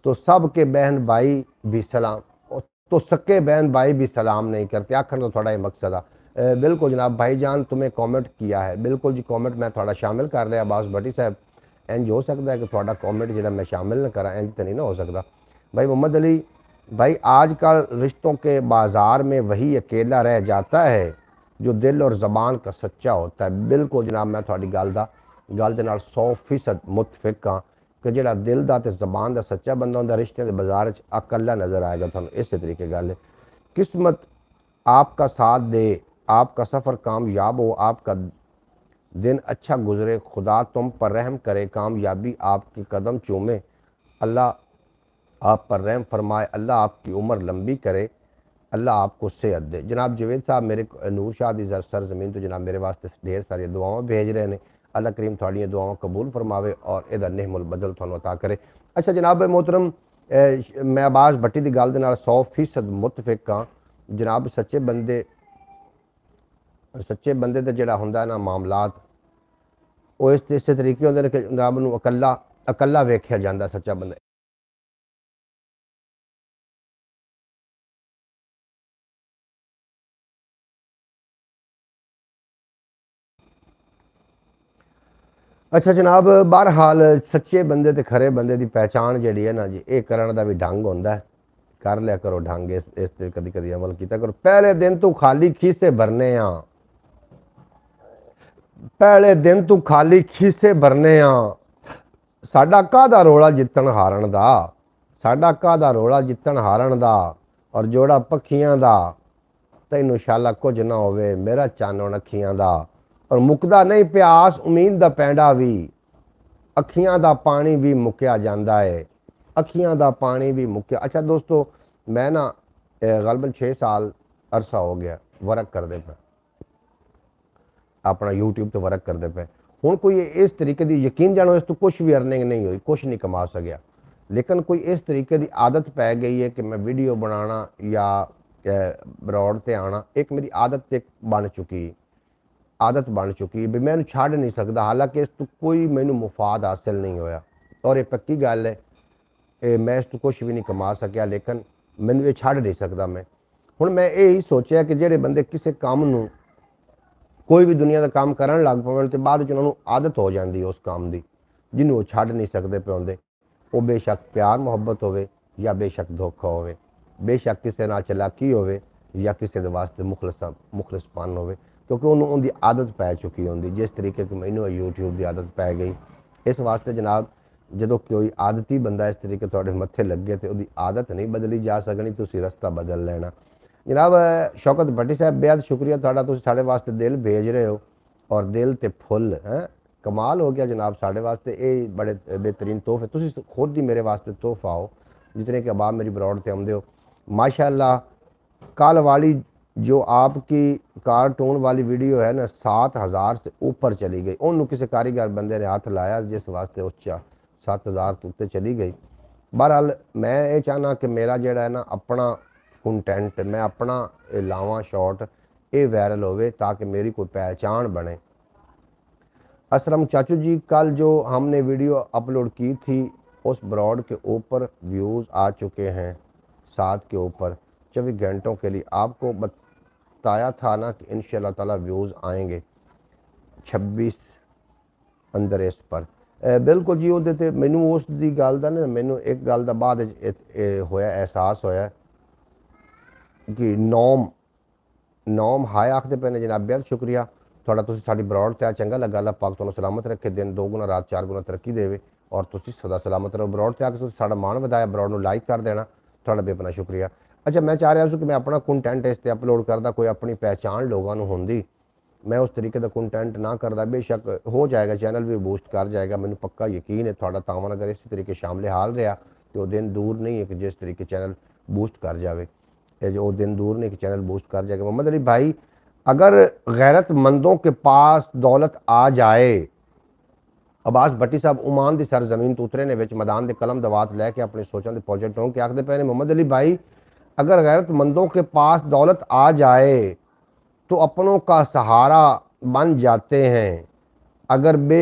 तो सबके बहन भाई भी सलाम, तो सके बहन भाई भी सलाम नहीं करते। आखिर तो थोड़ा ये मकसद है। बिल्कुल जनाब भाईजान तुम्हें कमेंट किया है, बिल्कुल जी कमेंट मैं थोड़ा शामिल कर लिया। अब्बास भट्टी साहब इंज हो सकता है कि थोड़ा कमेंट जो मैं शामिल न करा, इंज तो नहीं ना हो सकता। भाई मोहम्मद अली भाई आजकल रिश्तों के बाज़ार में वही अकेला रह जाता है जो दिल और ज़बान का सच्चा होता है। बिल्कुल जनाब मैं थोड़ी गल दे नाल 100% मुतफिक हाँ कि जिहड़ा दिल दा ते ज़बान दा सच्चा बंदा हुंदा रिश्ते के बाज़ार च अकल्ला नज़र आएगा तुहानूं। इस तरीके गल है। किस्मत आपका साथ दे, आपका सफ़र कामयाब हो, आपका दिन अच्छा गुजरे, खुदा तुम पर रहम करे, कामयाबी आपके कदम चूमे, अल्लाह आप पर रहम फरमाए, अल्लाह आपकी उम्र लंबी करे, अल्लाह आपको सेहत दे। जनाब जवेद साहब मेरे नूर शाह दी सर ज़मीन तो जनाब मेरे वास्ते ढेर सारी दुआवां भेज रहे हैं। अल्लाह करीम थोड़ियाँ दुआवां कबूल फरमावे और इहदा नेहमुल बदल तुहानूं अता करे। अच्छा जनाब मोहतरम मैं अब्बास भट्टी की गल दे नाल 100% मुतफिक हाँ। जनाब सच्चे बंदे ते जिहड़ा हुंदा ना मामलात वो इस तरीके होंदे ने कि जनाब नूं अकल्ला वेख्या जांदा सच्चा बंदा। अच्छा जनाब बहरहाल सच्चे बंदे ते खरे बंदे की पहचान जी है ना जी, ये करने का भी ढंग होंदा है। कर लिया करो ढंग, इस कदी कदी अमल किया करो। पहले दिन तू खाली खीसे भरने आ, पहले दिन तू खाली खीसे भरने आ, साडा काहदा रोला जितन हारण दा, साडा काहदा रोला जितन हारण दा, और जोड़ा पखियां दा तैनू शाला कुछ ना होवे मेरा चानण अखियां दा, और मुकदा नहीं प्यास उम्मीद दा पैंडा भी, अखियां दा पानी भी मुक्या जांदा है, अखियां दा पानी भी मुक्या। अच्छा दोस्तों मैं ना गलबन 6 साल अरसा हो गया वर्क करते पे, अपना यूट्यूब तो वर्क करते पे। हुण कोई इस तरीके की यकीन जानो इस तो कुछ भी अर्निंग नहीं हुई, कुछ नहीं कमा सकिया, लेकिन कोई इस तरीके की आदत पै गई है कि मैं वीडियो बनाना या ब्रॉड ते आना एक मेरी आदत एक बन चुकी आदत बन चुकी भी मैं छड़ नहीं सकता, हालांकि इस तो कोई मैनू मुफाद हासिल नहीं होया और ये पक्की गल है, मैं इस तो कुछ भी नहीं कमा सकिया, लेकिन मैनू ये छड़ नहीं सकता। मैं हुण मैं यही सोचा कि ਜਿਹੜੇ ਬੰਦੇ ਕਿਸੇ ਕੰਮ ਨੂੰ ਕੋਈ ਵੀ ਦੁਨੀਆ ਦਾ ਕੰਮ ਕਰਨ ਲੱਗ ਪਵਣ ਤੇ ਬਾਅਦ ਚ ਉਹਨਾਂ ਨੂੰ ਆਦਤ ਹੋ ਜਾਂਦੀ ਉਸ ਕੰਮ ਦੀ ਜਿਹਨੂੰ ਉਹ ਛੱਡ ਨਹੀਂ ਸਕਦੇ ਪਿਆਉਂਦੇ, ਉਹ ਬੇਸ਼ੱਕ ਪਿਆਰ ਮੁਹੱਬਤ ਹੋਵੇ ਜਾਂ ਬੇਸ਼ੱਕ ਧੋਖਾ ਹੋਵੇ, ਬੇਸ਼ੱਕ ਕਿਸੇ ਨਾਲ ਚਲਾਕੀ ਹੋਵੇ ਜਾਂ ਕਿਸੇ ਦੇ ਵਾਸਤੇ ਮੁਖਲਸਪਨ ਹੋਵੇ, ਕਿਉਂਕਿ ਉਹਨੂੰ ਉਹਦੀ ਆਦਤ ਪੈ ਚੁੱਕੀ ਹੁੰਦੀ, ਜਿਸ ਤਰੀਕੇ ਕਿ ਮੈਨੂੰ YouTube ਦੀ ਆਦਤ ਪੈ ਗਈ। ਇਸ ਵਾਸਤੇ ਜਨਾਬ ਜਦੋਂ ਕੋਈ ਆਦਤੀ ਬੰਦਾ ਇਸ ਤਰੀਕੇ ਤੁਹਾਡੇ ਮੱਥੇ ਲੱਗੇ ਤੇ ਉਹਦੀ ਆਦਤ ਨਹੀਂ ਬਦਲੀ ਜਾ ਸਕਣੀ, ਤੁਸੀਂ ਰਸਤਾ ਬਦਲ ਲੈਣਾ। जनाब शौकत भट्टी साहब बेहद शुक्रिया तुहाडा, तुसीं साडे वास्ते दिल भेज रहे हो और दिल ते फुल हैं, कमाल हो गया जनाब साडे वास्ते, ये बड़े बेहतरीन तोहफे तुसीं खुद ही मेरे वास्ते तोहफा हो, जितने के अबाब मेरी ब्रॉड ते आउंदे हो माशाअल्लाह। कल वाली जो आपकी कार्टून वाली वीडियो है ना 7,000 से ऊपर चली गई, उन्होंने किसी कारीगर बंदे ने हाथ लाया जिस वास्ते उच्चा 7,000 तो उत्ते चली गई। बहरहाल मैं ये चाहना कि मेरा जोड़ा है ना अपना कंटेंट मैं अपना लावा शॉट ये वायरल होवे ताकि मेरी कोई पहचान बने। असलम चाचू जी, कल जो हमने वीडियो अपलोड की थी उस ब्रॉड के ऊपर व्यूज़ आ चुके हैं 7 के ऊपर 24 घंटों के लिए। आपको बताया था ना कि इंशाल्लाह ताला व्यूज़ आएंगे 26 अंदर इस पर। बिल्कुल जी, वो मैनू उस दी गल दा ना मैनू एक गल दा बाद होया एहसास होया कि नौम हाय आखते पे ने जनाब, बेहद शुक्रिया थोड़ा, तुसीं साडी ब्रॉड ते चंगा लगा, अल्लाह पाक तुहानूं सलामत रखे, दिन 2 गुना रात 4 गुना तरक्की देवे और तुसीं सदा सलामत रहो। ब्रॉड ते आके तुसीं साडा मान वधाया, ब्रॉड नूं लाइक कर देना, थोड़ा बेपना शुक्रिया। अच्छा, मैं चाह रहा सी कि मैं अपना कंटेंट इस ते अपलोड करदा, कोई अपनी पहचान लोगों नूं हुंदी, मैं उस तरीके का कंटेंट ना करदा, बेशक हो जाएगा, चैनल भी बूस्ट कर जाएगा, मैनूं पक्का यकीन है थोड़ा तावन अगर इस तरीके शामिल हाल रहा तो दिन दूर नहीं है कि जिस तरीके चैनल बूस्ट कर जाए, जो दिन दूर नहीं कि चैनल बूस्ट कर जाएगा। मोहम्मद अली भाई, अगर गैरतमंदों के पास दौलत आ जाए, अब्बास भट्टी साहब ओमान की सरजमीन तो उतरे ने विच मैदान के कलम दवात लैके अपने सोचों के प्रोजेक्ट हों के आखते पे ने मोहम्मद अली भाई, अगर गैरतमंदों के पास दौलत आ जाए तो अपनों का सहारा बन जाते हैं, अगर बे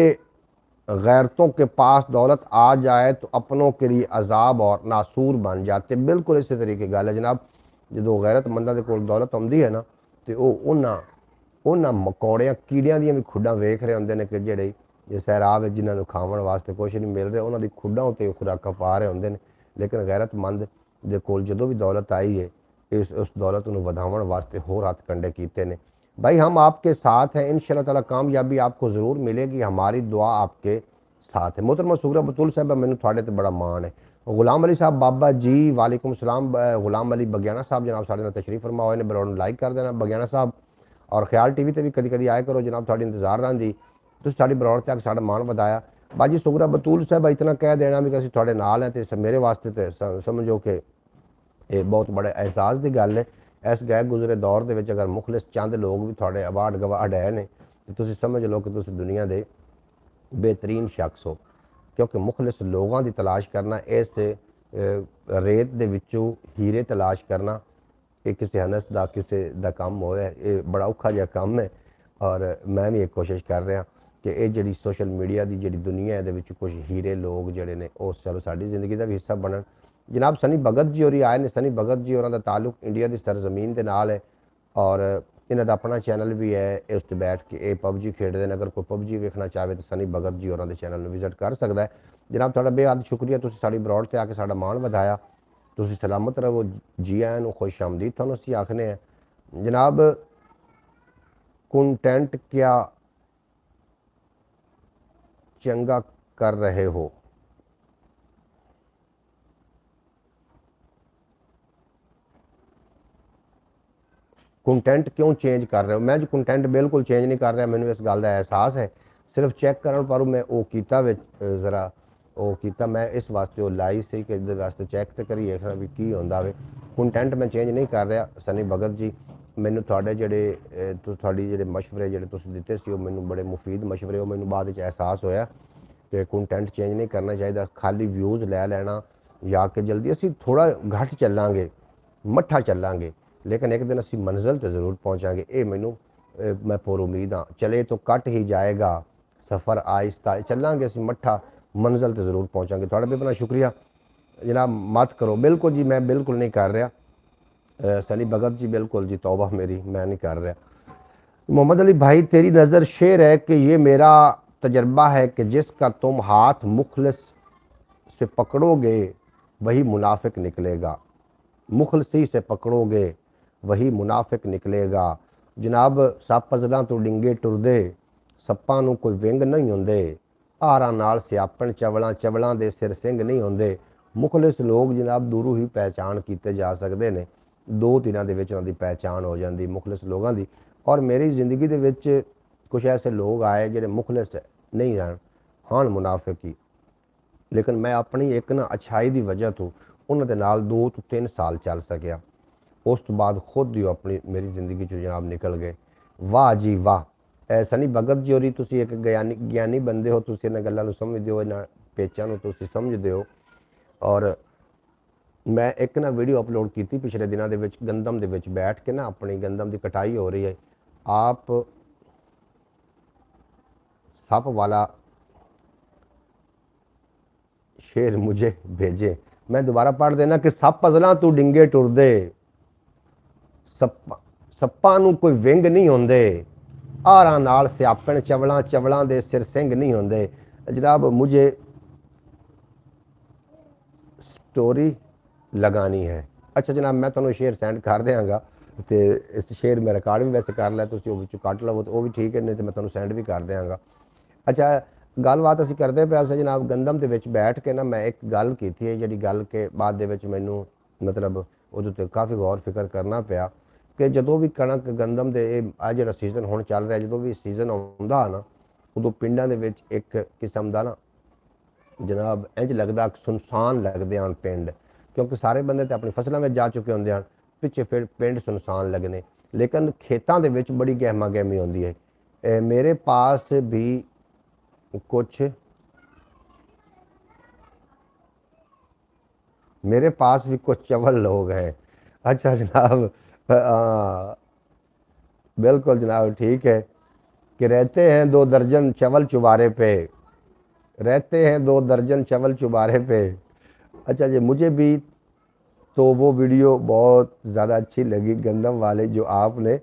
गैरतों के पास दौलत आ जाए तो अपनों के लिए अजाब और नासूर बन जाते। बिल्कुल इसी तरीके गल है जनाब, जो गैरतमंदा के कोल दौलत आती है ना तो उन्होंने मकौड़िया कीड़ियां दी भी खुड्डां वेख रहे होंगे ने कि जेडे जे सैराब है जिन्होंने खावन वास्ते कुछ नहीं मिल रहा, उन्होंने खुड्डां उत्ते खुराकां पा रहे होंगे ने, लेकिन गैरतमंद दे कोल जदों भी दौलत आई है उस दौलत नूं वधाउण वास्ते होर हथ कंडे कीते ने। भाई हम आपके साथ हैं, इंशाअल्लाह ताला कामयाबी आपको ज़रूर मिलेगी, हमारी दुआ आपके साथ है। मोहतरमा सुगरा बतूल साहब, मैंने थोड़े तो बड़ा मान है। गुलाम अली साहब बाबा जी, वालेकुम सलाम। गुलाम अली बगियाना साहब जनाब साढ़े नाल तशरीफ फरमा हुए ने, ब्रॉड लाइक कर देना बगियाना साहब, और ख्याल टीवी ते भी कभी कभी आया करो जनाब, थोड़ी इंतजार रही तुसीं साडी ब्रॉड ते साडा मान वधाया। बाजी सुगरा बतूल साहब इतना कह देना भी कि असीं थोड़े नाल हैं तो मेरे वास्ते तो समझो कि ये बहुत बड़े एहसास की गल है। इस गैर गुजरे दौर के अगर मुखलिस चंद लोग भी थोड़े अवार्ड गवार्ड है ने तो तुसीं समझ लो कि तुसीं दुनिया के बेहतरीन शख्स हो, क्योंकि मुखलिस लोगों की तलाश करना, इस रेत दे विचों हीरे तलाश करना, ये किसी हनस का किसी का काम हो, ये बड़ा औखा जिहा काम है। और मैं भी एक कोशिश कर रहा कि ये जी सोशल मीडिया की जी दुनिया है कुछ हीरे लोग जोड़े ने उस चलो साड़ी जिंदगी का भी हिस्सा बनन। जनाब सनी भगत जी होरी आए ने, सनी भगत जी होरां दा ताल्लुक इंडिया की सरजमीन के नाल है और इन्हां दा अपना चैनल भी है, इस ते बैठ के ये पबजी खेडदे ने, अगर कोई पबजी वेखना चाहे तो सनी भगत जी होरां दे चैनल में विजिट कर सकता है। जनाब थोड़ा बेहद शुक्रिया, तुसीं साडी ब्रॉड ते आके साडा मान वधाया, तुसीं सलामत रहो, जी आयां नूं, खुश आमदीद तुहानूं असीं आखने हैं। जनाब कंटेंट क्या चंगा कर रहे हो, कंटेंट क्यों चेंज कर रहे हो? मैं जो कंटेंट बिल्कुल चेंज नहीं कर रहा, मैंने इस गल का एहसास है, सिर्फ चैक करन पर मैं वो कीता जरा वो कीता मैं इस वास्ते वो लाई सी कि इस वास्ते चैक तो करिए भी की होंदा वे। कंटेंट मैं चेंज नहीं कर रहा सनी भगत जी, मैनू थोड़े जेडे थोड़ी जेडे मशवरे जेडे तुसीं दिते सी मैनू बड़े मुफीद मशवरे, वो मैनू बाद एहसास होया कि कंटेंट चेंज नहीं करना चाहिए, खाली व्यूज़ लै लेना ਜਾਂ ਕਿ ਜਲਦੀ ਅਸੀਂ ਥੋੜਾ ਘੱਟ ਚੱਲਾਂਗੇ, ਮੱਠਾ ਚੱਲਾਂਗੇ, ਲੇਕਿਨ ਇੱਕ ਦਿਨ ਅਸੀਂ ਮੰਜ਼ਿਲ ਤੇ ਜ਼ਰੂਰ ਪਹੁੰਚਾਂਗੇ। ਇਹ ਮੈਨੂੰ ਮੈਂ ਪੂਰੀ ਉਮੀਦ ਹਾਂ। ਚਲੇ ਤਾਂ ਕੱਟ ਹੀ ਜਾਏਗਾ ਸਫ਼ਰ, ਆਹਿਸਤਾ ਚੱਲਾਂਗੇ ਅਸੀਂ, ਮੱਠਾ ਮੰਜ਼ਿਲ ਤੇ ਜ਼ਰੂਰ ਪਹੁੰਚਾਂਗੇ। ਤੁਹਾਡਾ ਵੀ ਬੜਾ ਸ਼ੁਕਰੀਆ जनाब। मत करो बिल्कुल जी, मैं बिल्कुल नहीं कर रहा। सनी भगत जी बिल्कुल जी, तौबा मेरी, मैं नहीं कर रहा। मोहम्मद अली भाई तेरी नज़र शेर है कि ये मेरा तजर्बा है कि जिसका तुम हाथ मुखलिस से पकड़ोगे वही मुनाफिक निकलेगा, मुखलसी से पकड़ोगे वही मुनाफिक निकलेगा। जनाब सप अजलां तो डिंगे टुरदे, सप्पां नूं कोई विंग नहीं हुंदे, हारां नाल सियापण चवलां, चवलां दे सिर सिंह नहीं हुंदे। मुखलिस लोग जनाब दूरों ही पहचान किए जा सकते हैं, दो दिनों के विच उन्हां दी पहचान हो जाती मुखलिस लोगों की। और मेरी जिंदगी दे विच कुछ ऐसे लोग आए जिहड़े मुखलिस नहीं हैं, हाँ मुनाफिक ही, लेकिन मैं अपनी एक ना अच्छाई की वजह तो उन्होंने नाल 2 ਤੋਂ 3 साल चल सकिया। उस तो बाद खुद ही अपनी मेरी जिंदगी चो जनाब निकल गए। वाह जी वाह। सनी भगत जी होरी तुसी एक ज्ञानी बंदे हो, तुसी इन्हां गल्लां नूं समझदे हो, इन्हां पेचां नूं तुसी समझदे हो। और मैं एक ना वीडियो अपलोड की थी पिछले दिनों के गंदम के बैठ के ना, अपनी गंदम की कटाई हो रही है, आप सप वाला शेर मुझे भेजे। मैं दोबारा पढ़ देना कि सप अजलां तू डिंगे टुरदे, सप्पां नूं कोई विंग नहीं हुंदे, हारां नाल सियापण चवलां, चवलां दे सिर सिंह नहीं हुंदे। जनाब मुझे स्टोरी लगानी है। अच्छा जनाब मैं तुहानूं शेर सेंड कर देंगा, तो इस शेर मैं रिकॉर्ड भी वैसे कर लिया, तुसीं ओह विचों कट लवो तो वह भी ठीक है, नहीं तो मैं तुहानूं सेंड भी कर देंगा। अच्छा गलबात असीं करदे पे सी जनाब, गंदम दे विच बैठ के ना मैं एक गल कीती है, जिहड़ी गल के बाद दे विच मैनूं मतलब उहदे ते काफ़ी गौर फिकर करना पिया कि जदों भी कणक गंदम दे आ जिहड़ा सीजन हुण चल रहा, जदों भी सीजन आउंदा ना, उदों पिंडां दे विच एक किस्म दा ना जनाब इंज लगदा सुनसान लगदे हैं पिंड, क्योंकि सारे बंदे तो अपनी फसलों में जा चुके होंगे हैं, पिछे फिर पिंड सुनसान लगने, लेकिन खेतों के विच बड़ी गहमा गहमी होंदी है। मेरे पास भी कुछ मेरे पास भी कुछ चवल लोग हैं। अच्छा जनाब, बिल्कुल जनाब ठीक है कि रहते हैं 2 दर्जन चवल चुबारे पे, रहते हैं 2 दर्जन चवल चुबारे पे। अच्छा जी, मुझे भी तो वो वीडियो बहुत ज़्यादा अच्छी लगी गंदम वाले जो आपने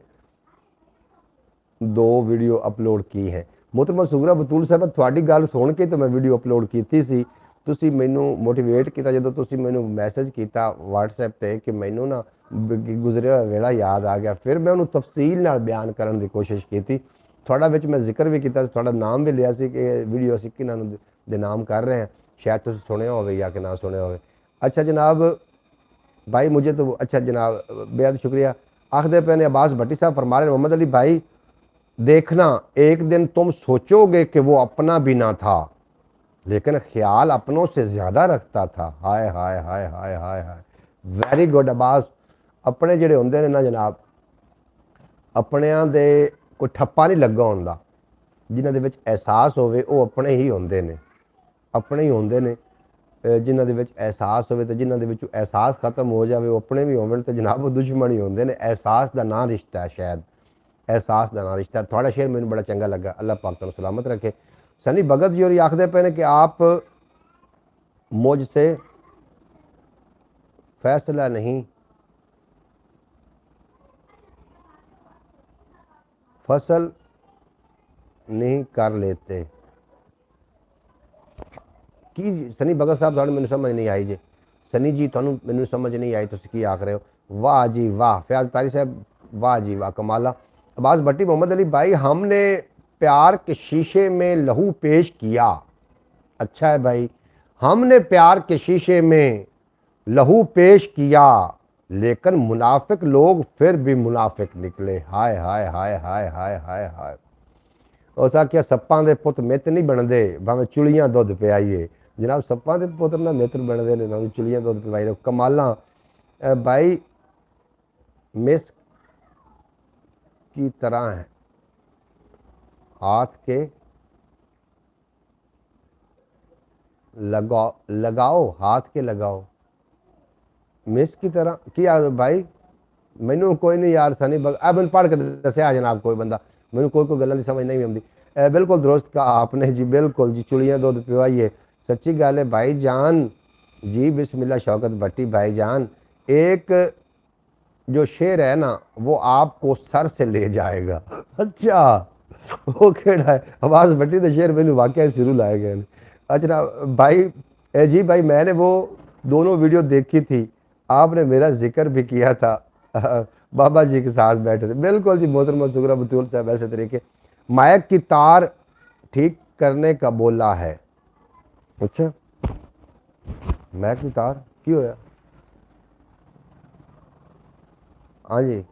2 वीडियो अपलोड की है। मोहतरमा सुगरा बतूल साहब थोड़ी गल सुन के तो मैं वीडियो अपलोड की सी, तुसी मैनू मोटिवेट किया जो तुसी मैनू मैसेज किया व्हाट्सएप पे कि मैनू ना गुजरिया हुआ वेला याद आ गया, फिर मैं उन्होंने तफसील नाल बयान करने की कोशिश की। थोड़ा विच मैं जिक्र भी किया, थोड़ा नाम भी लिया कि वीडियो असीं किन्हां दे नाम कर रहे हैं, शायद तुसीं सुनिया होवे या कि ना सुनिया होवे। अच्छा जनाब भाई मुझे तो अच्छा जनाब बेहद शुक्रिया। आखदे पे ने अब्बास भट्टी साहब फरमा रहे मोहम्मद अली भाई देखना एक दिन तुम सोचोगे कि वो अपना भी ना था, लेकिन ख्याल अपनों से ज़्यादा रखता था। हाय हाय हाय हाय हाय हाय। Very good Abbas. अपने जिहड़े हुंदे ने ना जनाब, अपनिਆਂ ਦੇ कोई ठप्पा नहीं लगा ਹੁੰਦਾ, जिन्हां दे विच एहसास होवे वो अपने ही हुंदे ने, अपने ही हुंदे ने। जिन्हां दे विच एहसास होवे ते जिन्हां दे विचों एहसास खत्म हो जाए वो अपने भी होवन ते जनाब वो दुश्मन ही होंदे ने। एहसास का ना रिश्ता है, शायद एहसास का ना रिश्ता। थोड़ा शेर मैंने बड़ा चंगा लगा, अल्लाह पाक तुहानूं सलामत रखे। सनी भगत जी होरी आखदे पे ने कि आप मुझसे फैसला नहीं फसल नहीं कर लेते की सनी भगत साहब तुहानूं मैनूं समझ नहीं आई जे, सनी जी तुहानूं मैनूं समझ नहीं आई, तुसीं की आख रहे हो। वाह जी वाह फयाज तारी साहब, वाह जी वाह कमाला। अब्बास भट्टी मोहम्मद अली भाई हमने प्यार के शीशे में लहू पेश किया। अच्छा है भाई, हमने प्यार के शीशे में लहू पेश किया, लेकिन मुनाफिक लोग फिर भी मुनाफिक निकले। हाय हाय हाय हाय हाय हाय हाय। उस आख्या सप्पां दे पुत मित नहीं बनते, भावें चुलियां दुध पियाइए। जनाब सप्पां दे पुत ना मित्र बनते हैं, भावें चुलियां दुध पिवाई। कमाला भाई मिस की तरह है हाथ के लगाओ लगाओ हाथ के लगाओ मिस की तरह की यार भाई मैनू कोई नहीं यार सनी मैंने पढ़ के दसिया जनाब कोई बंदा मैनू कोई गल समझ नहीं आती। बिल्कुल दुरुस्त कहा आपने जी, बिल्कुल जी, चुड़ियाँ दूध पिवाइए, सच्ची गल है भाई जान जी। बिस्मिल्लाह शौकत भट्टी भाई जान, एक जो शेर है ना वो आपको सर से ले जाएगा। अच्छा वो केड़ा है? आवाज भट्टी तो शेर मैंने वाकई शुरू लाए गए। अच्छा भाई जी भाई मैंने वो दोनों वीडियो देखी थी, आपने मेरा जिक्र भी किया था बाबा जी के साथ बैठे थे। बिल्कुल जी मोहतरमा सुगरा बतूल साहब ऐसे तरीके माइक की तार ठीक करने का बोला है। अच्छा माइक की तार की होया? हाँ जी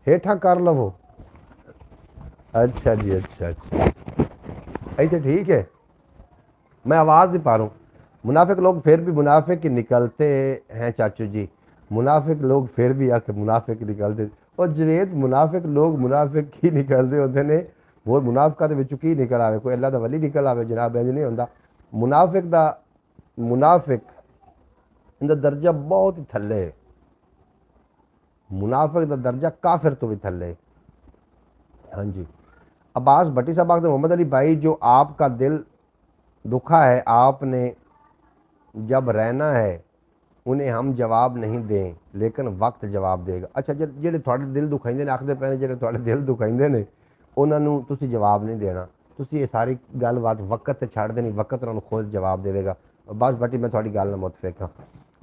हेठा कर लवो। अच्छा जी अच्छा अच्छा ऐसे ठीक है। मैं आवाज़ नहीं पा रहा हूँ। मुनाफिक लोग फिर भी मुनाफिक ही निकलते हैं चाचू जी, मुनाफिक लोग फिर भी आके मुनाफिक ही निकलते। और जवेद मुनाफिक लोग मुनाफिक ही निकलते होते ने, वो मुनाफिका दे विचों की निकल आवे, कोई अल्लाह दा वली निकल आवे जनाब, इंज नहीं होंदा। मुनाफिक दा मुनाफिक इंदा दर्जा बहुत ही थल्ले है, मुनाफिक दा दर्जा काफिर तो भी थल्ले है। हाँ जी अब्बास भट्टी साहब आखते मोहम्मद अली भाई जो आपका दिल दुखा है आपने जब रहना है उन्हें हम जवाब नहीं दें लेकिन वक्त जवाब देगा। अच्छा ਜਿਹੜੇ ਤੁਹਾਡੇ ਦਿਲ ਦੁਖਾਉਂਦੇ ਨੇ ਆਖਦੇ ਪਏ ਨੇ ਜਿਹੜੇ ਤੁਹਾਡੇ ਦਿਲ ਦੁਖਾਉਂਦੇ ਨੇ ਉਹਨਾਂ ਨੂੰ ਤੁਸੀਂ ਜਵਾਬ ਨਹੀਂ ਦੇਣਾ, ਤੁਸੀਂ ਇਹ ਸਾਰੀ ਗੱਲਬਾਤ ਵਕਤ ਤੇ ਛੱਡ ਦੇਣੀ, ਵਕਤ ਉਹਨਾਂ ਨੂੰ ਖੁਦ ਜਵਾਬ ਦੇਵੇਗਾ। ਬਸ ਬਟੀ ਮੈਂ ਤੁਹਾਡੀ ਗੱਲ ਨਾਲ ਮੁਤਫਿਕ ਹਾਂ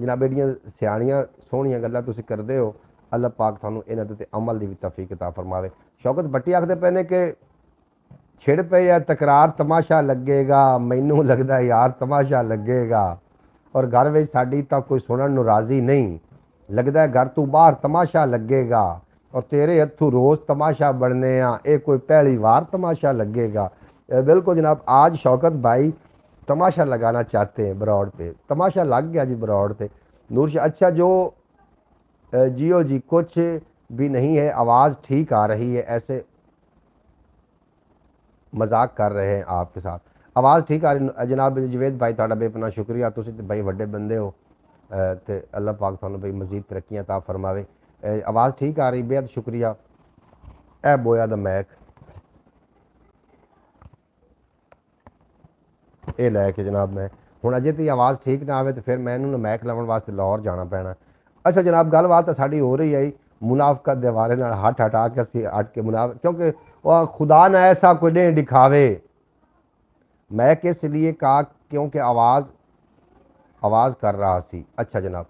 ਜਨਾਬ। ਜਿਹੜੀਆਂ ਸਿਆਣੀਆਂ ਸੋਹਣੀਆਂ ਗੱਲਾਂ ਤੁਸੀਂ ਕਰਦੇ ਹੋ ਅੱਲਾਹ ਪਾਕ ਤੁਹਾਨੂੰ ਇਹਨਾਂ ਦੇ ਉੱਤੇ ਅਮਲ ਦੀ ਵੀ ਤੌਫੀਕ ਅਤਾ ਫਰਮਾਵੇ। ਸ਼ੌਕਤ ਭੱਟੀ ਆਖਦੇ ਪਏ ਨੇ ਕਿ ਛਿੜ ਪਏ ਆ ਤਕਰਾਰ ਤਮਾਸ਼ਾ ਲੱਗੇਗਾ, ਮੈਨੂੰ ਲੱਗਦਾ ਯਾਰ ਤਮਾਸ਼ਾ ਲੱਗੇਗਾ। और घर में साड़ी तो कोई सुनने ਨੂੰ राजी नहीं लगता है, घर तू बाहर तमाशा लगेगा और तेरे हथों रोज़ तमाशा बनने ये कोई पहली बार तमाशा लगेगा। बिल्कुल जनाब आज शौकत भाई तमाशा लगाना चाहते हैं बरौड़ पे, तमाशा लग गया जी बरौड़ पे। नूर शाह अच्छा जो जियो जी कुछ भी नहीं है, आवाज़ ठीक आ रही है, ऐसे मजाक कर रहे हैं आपके साथ, आवाज़ ठीक आ रही। जनाब जवेद भाई तुहाडा बेपना शुक्रिया, तुसीं ते भाई वड्डे बंदे हो ते अल्लाह पाक तुहानूं भाई मजीद तरक्कियां ता फरमावे। आवाज़ ठीक आ रही, बेहद शुक्रिया। ए बोया दा मैक ये लैके जनाब मैं हुण अजे तो आवाज़ ठीक ना आवे तो फिर मैं इन्हूं मैक लाउण वास्ते लाहौर जाना पैना। अच्छा जनाब गलबात तो साडी हो रही है मुनाफकत दे बारे नाल हट हटा के असीं हट के मुनाफ क्योंकि वह खुदा ना ऐसा कोई नहीं दिखावे। मैं किस लिए कहा क्योंकि आवाज़ कर रहा सी। अच्छा जनाब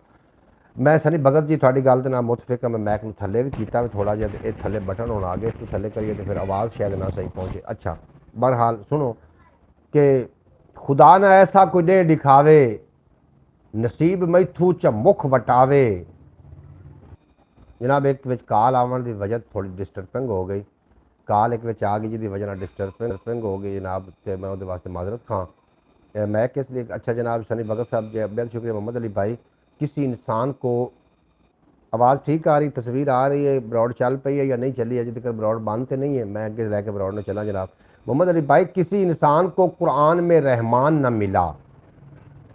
मैं सनी भगत जी थोड़ी गल के नाल मुतफिक मैं मैक में थले भी किया थोड़ा जहा, ये थले बटन होना आ गए, इसको थले करिए तो फिर आवाज़ शायद ना सही पहुँचे। अच्छा बहरहाल सुनो कि खुदा ना ऐसा कोई दे दिखावे, नसीब मैथू च मुख वटावे। जनाब एक काल आवन की वजह थोड़ी डिस्टर्बिंग हो गई, काल एक आ गई जिसकी वजह डिस्टर्बिंग हो गई जनाब, तो मैं वो वास्ते माजरत खां मैं किस लिए। अच्छा जनाब सनी भगत साहब बेहद शुक्रिया। मोहम्मद अली भाई किसी इंसान को आवाज़ ठीक आ रही, तस्वीर आ रही है, ब्रॉड चल पई है या नहीं चली है, अभी तक ब्रॉड बंद तो नहीं है, मैं अगे लैके ब्रॉड में चला जनाब। मोहम्मद अली भाई किसी इंसान को कुरान में रहमान न मिला।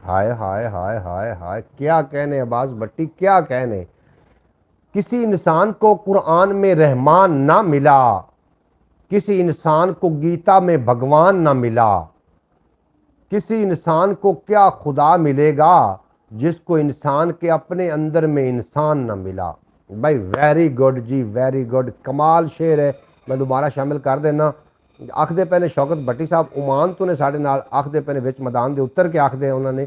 हाय हाय हाय हाय हाय क्या कहने अब्बास भट्टी क्या कहने। किसी इंसान को कुरान में रहमान ना मिला, किसी इंसान को गीता में भगवान ना मिला, किसी इंसान को क्या खुदा मिलेगा जिसको इंसान के अपने अंदर में इंसान ना मिला। भाई वेरी गुड जी वेरी गुड, कमाल शेर है। मैं दोबारा शामिल कर देना। आखते पे ने शौकत भट्टी साहब उमान तो ने साढ़े नाल आखते पे ने विच मैदान के उतर के आखते हैं उन्होंने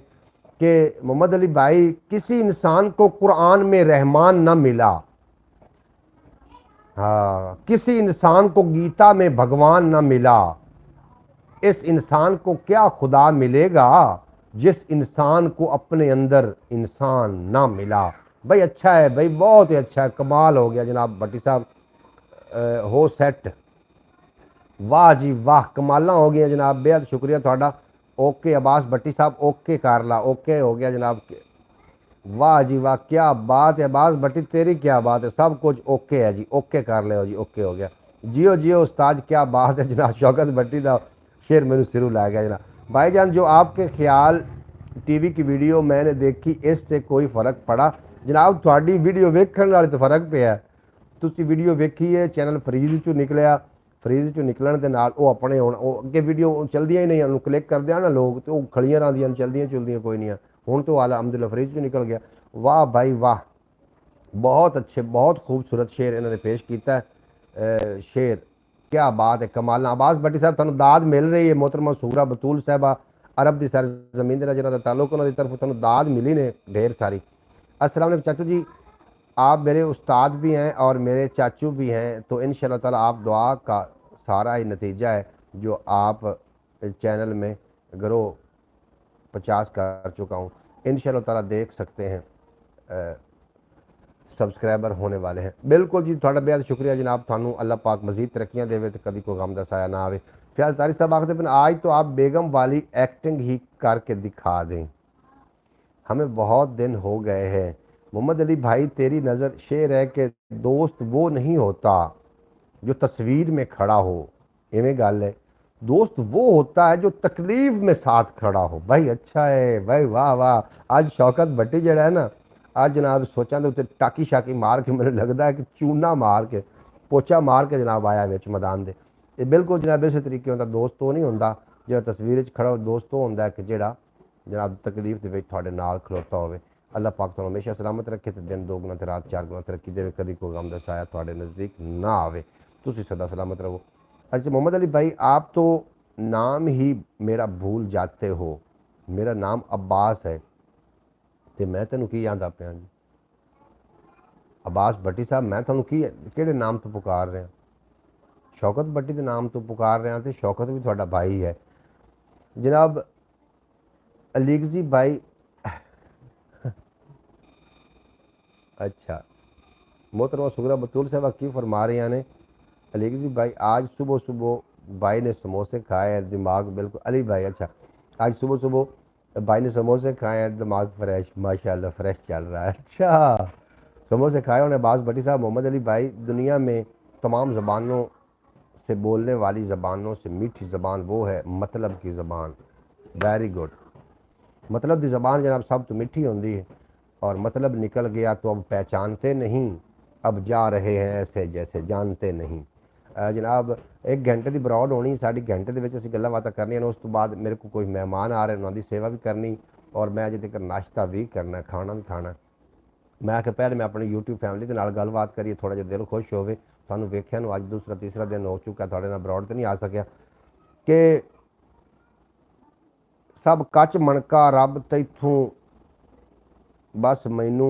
कि मोहम्मद अली भाई किसी इंसान को कुरान में रहमान ना मिला, हाँ किसी इंसान को गीता में भगवान ना मिला, इस इंसान को क्या खुदा मिलेगा जिस इंसान को अपने अंदर इंसान ना मिला। भाई अच्छा है भाई, बहुत ही अच्छा है, कमाल हो गया जनाब भट्टी साहब। हो सेट, वाह जी वाह, कमाल हो गया जनाब, बेहद शुक्रिया थोड़ा। ओके अब्बास भट्टी साहब ओके कर ला, ओके हो गया जनाब। वाह जी वाह, क्या बात है अब्बास भट्टी, तेरी क्या बात है, सब कुछ ओके है जी, ओके कर ले जी, ओके हो गया। जियो जियो उस्ताद, क्या बात है जनाब। शौकत भट्टी का शेर मेनू सिरू ला गया जनाब। भाईजान जो आपके ख्याल टीवी की वीडियो मैंने देखी, इससे कोई फर्क पड़ा जनाब? थोड़ी वीडियो वेखण वाले तो फर्क पिया। ਤੁਸੀਂ ਵੀਡੀਓ ਵੇਖੀ ਹੈ, ਚੈਨਲ ਫਰੀਜ਼ ਚੋਂ ਨਿਕਲਿਆ, ਫਰੀਜ਼ ਚੋਂ ਨਿਕਲਣ ਦੇ ਨਾਲ ਉਹ ਆਪਣੇ ਹੁਣ ਉਹ ਅੱਗੇ ਵੀਡੀਓ ਚਲਦੀਆਂ ਹੀ ਨਹੀਂ, ਉਹਨੂੰ ਕਲਿੱਕ ਕਰਦੇ ਆ ਨਾ ਲੋਕ ਤੇ ਉਹ ਖੜੀਆਂ ਰਹਿੰਦੀਆਂ, ਚਲਦੀਆਂ ਚੁਲਦੀਆਂ ਕੋਈ ਨਹੀਂ ਆ। ਹੁਣ तो अलहमदुलिल्लाह फरीज चो निकल गया। वाह भाई वाह, बहुत अच्छे, बहुत खूबसूरत शेर इन्होंने पेश किया है। शेर क्या बात है, कमाल। अब्बास भट्टी साहब तुहानू दाद मिल रही है, मोहतरमा सूरा बतूल साहबा अरब की सर जमीन के जिन्हों का ताल्लुक, उन्होंने तरफ तुहानू दाद मिली ने ढेर सारी। अस्सलाम वालेकुम चाचू जी, आप मेरे उस्ताद भी हैं और मेरे चाचू भी हैं, तो इंशाअल्लाह ताला आप दुआ का सारा ही नतीजा है जो आप चैनल में ग्रो 50 कर चुका हूँ। इंशाअल्लाह ताला देख सकते हैं सबसक्राइबर होने वाले हैं। बिल्कुल जी, थोड़ा बेहद शुक्रिया जनाब, थानू अल्लाह पाक मजीद तरक्कियाँ देवे तो कभी कोई गम का साया ना आवे। फयाज तारी साहब आखते हैं आज तो आप बेगम वाली एक्टिंग ही करके दिखा दें, हमें बहुत दिन हो गए हैं। मोहम्मद अली भाई तेरी नज़र शेर है कि दोस्त वो नहीं होता जो तस्वीर में खड़ा हो, इवें गल है। दोस्त वो होता है जो तकलीफ में साथ खड़ा हो। भाई अच्छा है भाई, वाह वाह। आज शौकत भट्टी जड़ा है ना, आज जनाब सोचा के उत्ते टाकी शाकी मार के, मैंने लगता है कि चूना मार के, पोचा मार के जनाब आया विच मैदान दे। ये बिल्कुल जनाब इस तरीके होंदा, दोस्त तो नहीं होंदा जो तस्वीर खड़ा हो, दोस्त तो होंदा कि जेड़ा जनाब तकलीफ के थोड़े नाल खलोता होवे। अल्लाह पाक तुहानू हमेशा सलामत रखे तो दिन 2 गुना ते रात 4 गुना तरक्की देवे, कभी कोई गम दा साया थोड़े नज़दीक ना आवे, तुसी सदा सलामत रहो। अच्छा मोहम्मद अली भाई, आप तो नाम ही मेरा भूल जाते हो, मेरा नाम अब्बास है तो मैं तेनू की आंदा पिया जी? अब्बास भट्टी साहब मैं तुहानू की किहड़े नाम तो पुकार रहा? शौकत भट्टी के नाम तो पुकार रहा, तो शौकत भी तुहाडा भाई है जनाब। अलीगजी भाई अच्छा, मोहतरमा सुगरा बतूल साहब की फरमा रही ने? अलीगजी भाई आज सुबह सुबह भाई ने समोसे खाए हैं, दिमाग बिल्कुल। अली भाई अच्छा, आज सुबह सुबह भाई ने समोसे खाए हैं, दिमाग फ्रेश, माशाल्लाह फ्रेश चल रहा है। अच्छा, समोसे खाए उन्हें अब्बास भट्टी साहब। मोहम्मद अली भाई, दुनिया में तमाम ज़बानों से बोलने वाली ज़बानों से मीठी ज़बान वो है मतलब की ज़बान। Very good. मतलब की ज़बान जनाब सब तो मीठी होती है, और मतलब निकल गया तो अब पहचानते नहीं, अब जा रहे हैं ऐसे जैसे जानते नहीं। जनाब 1 घंटे की बरौड होनी, साढ़े घंटे के असीं गल्लां बातां करनियां, उस तो बाद मेरे को कोई मेहमान आ रहे, उन्होंने सेवा भी करनी, और मैं अजे तक नाश्ता भी करना, खाना भी खाना। मैं आख्या पहले मैं अपनी यूट्यूब फैमिली के नाल गलबात करिए, थोड़ा जिहा दिल खुश होवे। तुहानू वेख्या नूं अज दूसरा तीसरा दिन हो चुका, थोड़े नाल बरौड तो नहीं आ सकिया कि सब कच मणका रब तैथों बस मैनू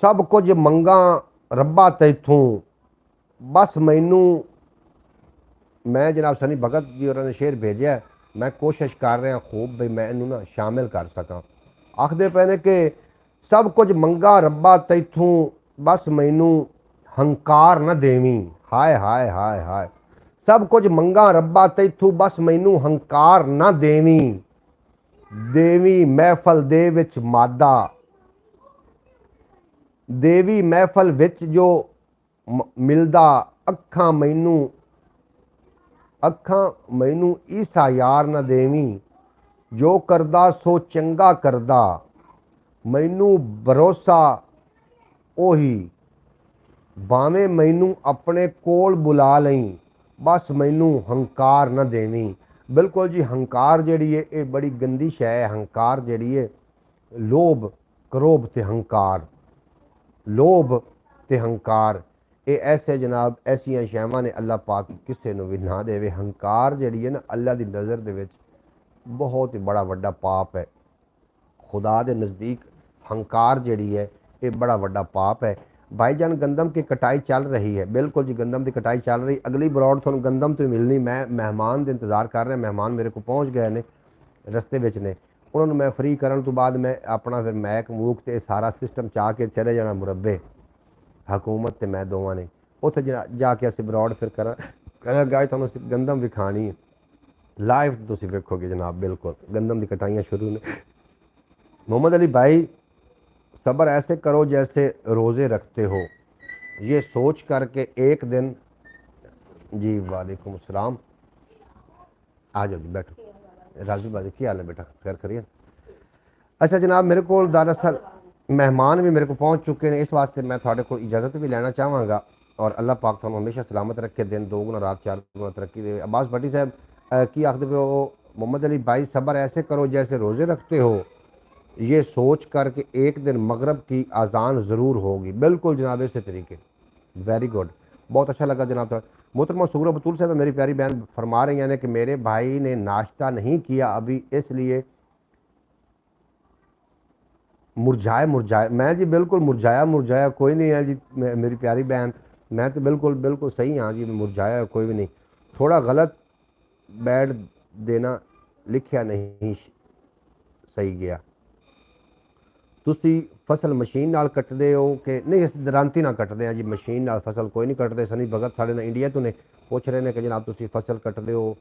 सब कुछ मंगा रब्बा तैथों बस मैनू। मैं जनाब सनी भगत जी और शेर भेजा, मैं कोशिश कर रहा खूब बई मैं इनू ना शामिल कर सकां। आखदे पे ने कि सब कुछ मंगा रब्बा तैथों बस मैनू हंकार न देवी। हाय हाय हाय हाय, सब कुछ मंगा रब्बा तैथों बस मैनू हंकार न देवी। देवी महफल दे विच मादा, देवी महफल विच जो मिलदा अखां मैनू, अखां मैनू ईसा यार न देवी। जो करदा सो चंगा करदा, मैनू भरोसा ओही। भावें मैनू अपने कोल बुला लई, बस मैनू हंकार न देवी। बिल्कुल जी, हंकार जिहड़ी है ये बड़ी गंदी शै है। हंकार जिहड़ी है लोभ करोभ ते हंकार, लोभ ते हंकार, ये ऐसे जनाब ऐसियां शैवां ने अल्लाह पाक किसी नूं भी ना देवे। हंकार जिहड़ी है ना अल्लाह की नज़र दे विच बहुत ही बड़ा वड्डा पाप है। खुदा के नज़दीक हंकार जिहड़ी है ये बड़ा वड्डा पाप है। भाईजान गंदम की कटाई चल रही है, बिल्कुल जी गंदम की कटाई चल रही। अगली बरौड थोड़ा गंदम तो मिलनी, मैं मेहमान का इंतज़ार कर रहा। मेहमान मेरे को पहुँच गए ने, रस्ते में ने, उन्होंने मैं फ्री करने तो बाद मैं अपना फिर मैक मूक तो सारा सिस्टम चाह के चले जाना मुरब्बे, हकूमत तो मैं दोवां ने। ਉੱਥੇ ਜਾ ਕੇ ਅਸੀਂ ਬਰੌਡ ਫਿਰ ਕਰਾਂਗੇ। ਅੱਜ ਤੁਹਾਨੂੰ ਅਸੀਂ ਗੰਦਮ ਵਿਖਾਣੀ ਹੈ ਲਾਈਵ, ਤੁਸੀਂ ਵੇਖੋਗੇ जनाब। बिल्कुल गंदम की कटाइयाँ शुरू ने। मोहम्मद अली भाई, सब्र ऐसे करो जैसे रोज़े रखते हो, ये सोच करके एक दिन। जी वालेकुम सलाम, आ जाओ जी बैठो। राजू भाई की हाल है बेटा, खैर करिए। अच्छा जनाब, मेरे को दरअसल मेहमान भी मेरे को पहुंच चुके हैं, इस वास्ते मैं थोड़े को इजाज़त भी लेना चाहवागा। और अल्लाह पाक तुहानू हमेशा सलामत रखे, दिन दो गुना रात चार गुना तरक्की दे। अब्बास भट्टी साहब की आखदे पे हो, मोहम्मद अली भाई सब्र ऐसे करो जैसे रोज़े रखते हो, ये सोच कर कि एक दिन मगरब की अजान ज़रूर होगी। बिल्कुल जनाब, इसी तरीके। वेरी गुड, बहुत अच्छा लगा जनाब। था मोहतरमा सुगरा बतूल साहब मेरी प्यारी बहन फरमा रही हैं कि मेरे भाई ने नाश्ता नहीं किया अभी, इसलिए मुरझाए मुरझाए। मैं जी बिल्कुल मुरझाया मुरझाया कोई नहीं है जी मेरी प्यारी बहन, मैं तो बिल्कुल बिल्कुल सही हाँ जी, मुरझाया कोई भी नहीं। थोड़ा गलत बैठ देना लिखिया नहीं सही गया। ਤੁਸੀਂ ਫਸਲ ਮਸ਼ੀਨ ਨਾਲ ਕੱਟਦੇ ਹੋ ਕਿ ਨਹੀਂ? ਅਸੀਂ ਦਰਾਂਤੀ ਨਾਲ ਕੱਟਦੇ ਹਾਂ ਜੀ, ਮਸ਼ੀਨ ਨਾਲ ਫਸਲ ਕੋਈ नहीं ਕੱਟਦੇ। ਸਨੀ ਭਗਤ ਸਾਡੇ ਨਾਲ ਇੰਡੀਆ ਤੋਂ ਨੇ, ਪੁੱਛ ਰਹੇ ਨੇ कि जनाब ਤੁਸੀਂ फसल ਕੱਟਦੇ ਹੋ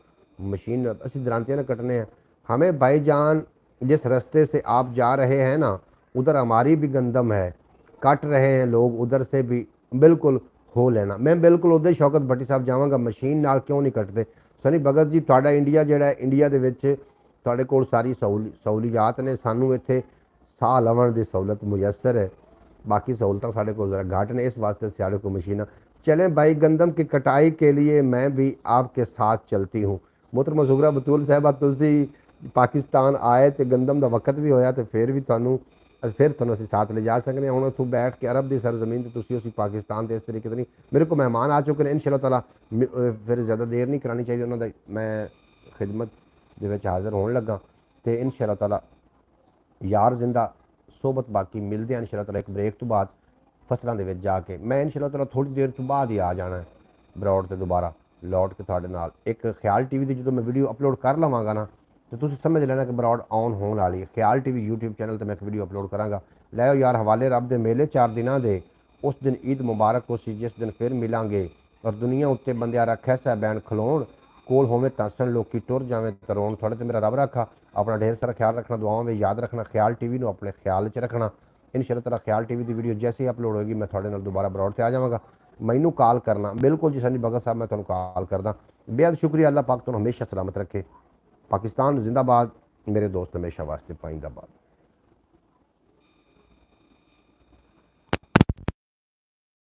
मशीन ਨਾਲ? ਅਸੀਂ दरांतियाँ ਨਾਲ ਕੱਟने हैं। हमें भाईजान जिस रास्ते से आप जा रहे हैं ना, उधर हमारी भी गंदम है, कट रहे हैं लोग उधर से भी। बिल्कुल हो लेना, मैं बिल्कुल उधर शौकत भट्टी साहब जावांगा। मशीन ਨਾਲ क्यों नहीं ਕੱਟਦੇ? ਸਨੀ ਭਗਤ ਜੀ ਤੁਹਾਡਾ ਇੰਡੀਆ ਜਿਹੜਾ ਹੈ, ਇੰਡੀਆ ਦੇ ਵਿੱਚ ਤੁਹਾਡੇ ਕੋਲ ਸਾਰੀ ਸਹੂਲੀਅਤ ਨੇ, ਸਾਨੂੰ ਇੱਥੇ ਸਾਹ ਲਵਣ ਦੀ सहूलत मुयसर है, बाकी सहूलत साढ़े को ज़रा घाट ने, इस वास्ते साढ़े को मशीना। चलें भाई, गंदम की कटाई के लिए मैं भी आपके साथ चलती हूँ। मोहतरमा सुगरा बतूल साहबा, तुसी पाकिस्तान आए तो गंदम का वक्त भी होया, तो फिर भी तुहानू असीं साथ ले जा सकते हैं। हुण उत्थों बैठ के अरब की सरजमीन तो तुसी उसी पाकिस्तान के इस तरीके से नहीं। मेरे को मेहमान आ चुके हैं, इंशाअल्लाह ताला फिर ज़्यादा देर नहीं करानी चाहिए उन्होंने, मैं खिदमत दे विच हाज़र होने लगा। तो इंशाअल्लाह ताला यार जिंदा सोबत बाकी मिलते हैं इंशाअल्लाह ताला एक ब्रेक तो बाद फसलों के जा के। मैं इंशाअल्लाह ताला थोड़ी देर तो बाद ही आ जाना है ब्रॉड से दोबारा लौट के थोड़े नाल। एक ख्याल टीवी की जो मैं वीडियो अपलोड कर लवांगा ना, तो तुम समझ लेना कि ब्रॉड ऑन होने वाली है। ख्याल टीवी यूट्यूब चैनल पर मैं एक वीडियो अपलोड कराँगा। लै यार हवाले रब दे मेले 4 दिनों के, उस दिन ईद मुबारक हो सी, जिस दिन फिर मिलांगे और दुनिया उत्ते बंदे रखा सै बैन खलोण कोल होवे तसन लोग टुर जावे तरोण। थोड़े तो मेरा रब रखा। अपना ढेर सारा ख्याल रखना, दुआओं में याद रखना। ख्याल टीवी को अपने ख्याल च रखना। इंशाअल्लाह ताला ख्याल टीवी की वीडियो जैसे ही अपलोड होगी मैं थोड़े नाल दोबारा ब्रॉड से आ जावांगा। मैनू कॉल करना बिल्कुल जी सनी भगत साहब, मैं तुहानू कॉल करदा। बेहद शुक्रिया, अल्लाह पाक तुहानू हमेशा सलामत रखे। पाकिस्तान जिंदाबाद, मेरे दोस्त हमेशा वास्ते पाइंदाबाद।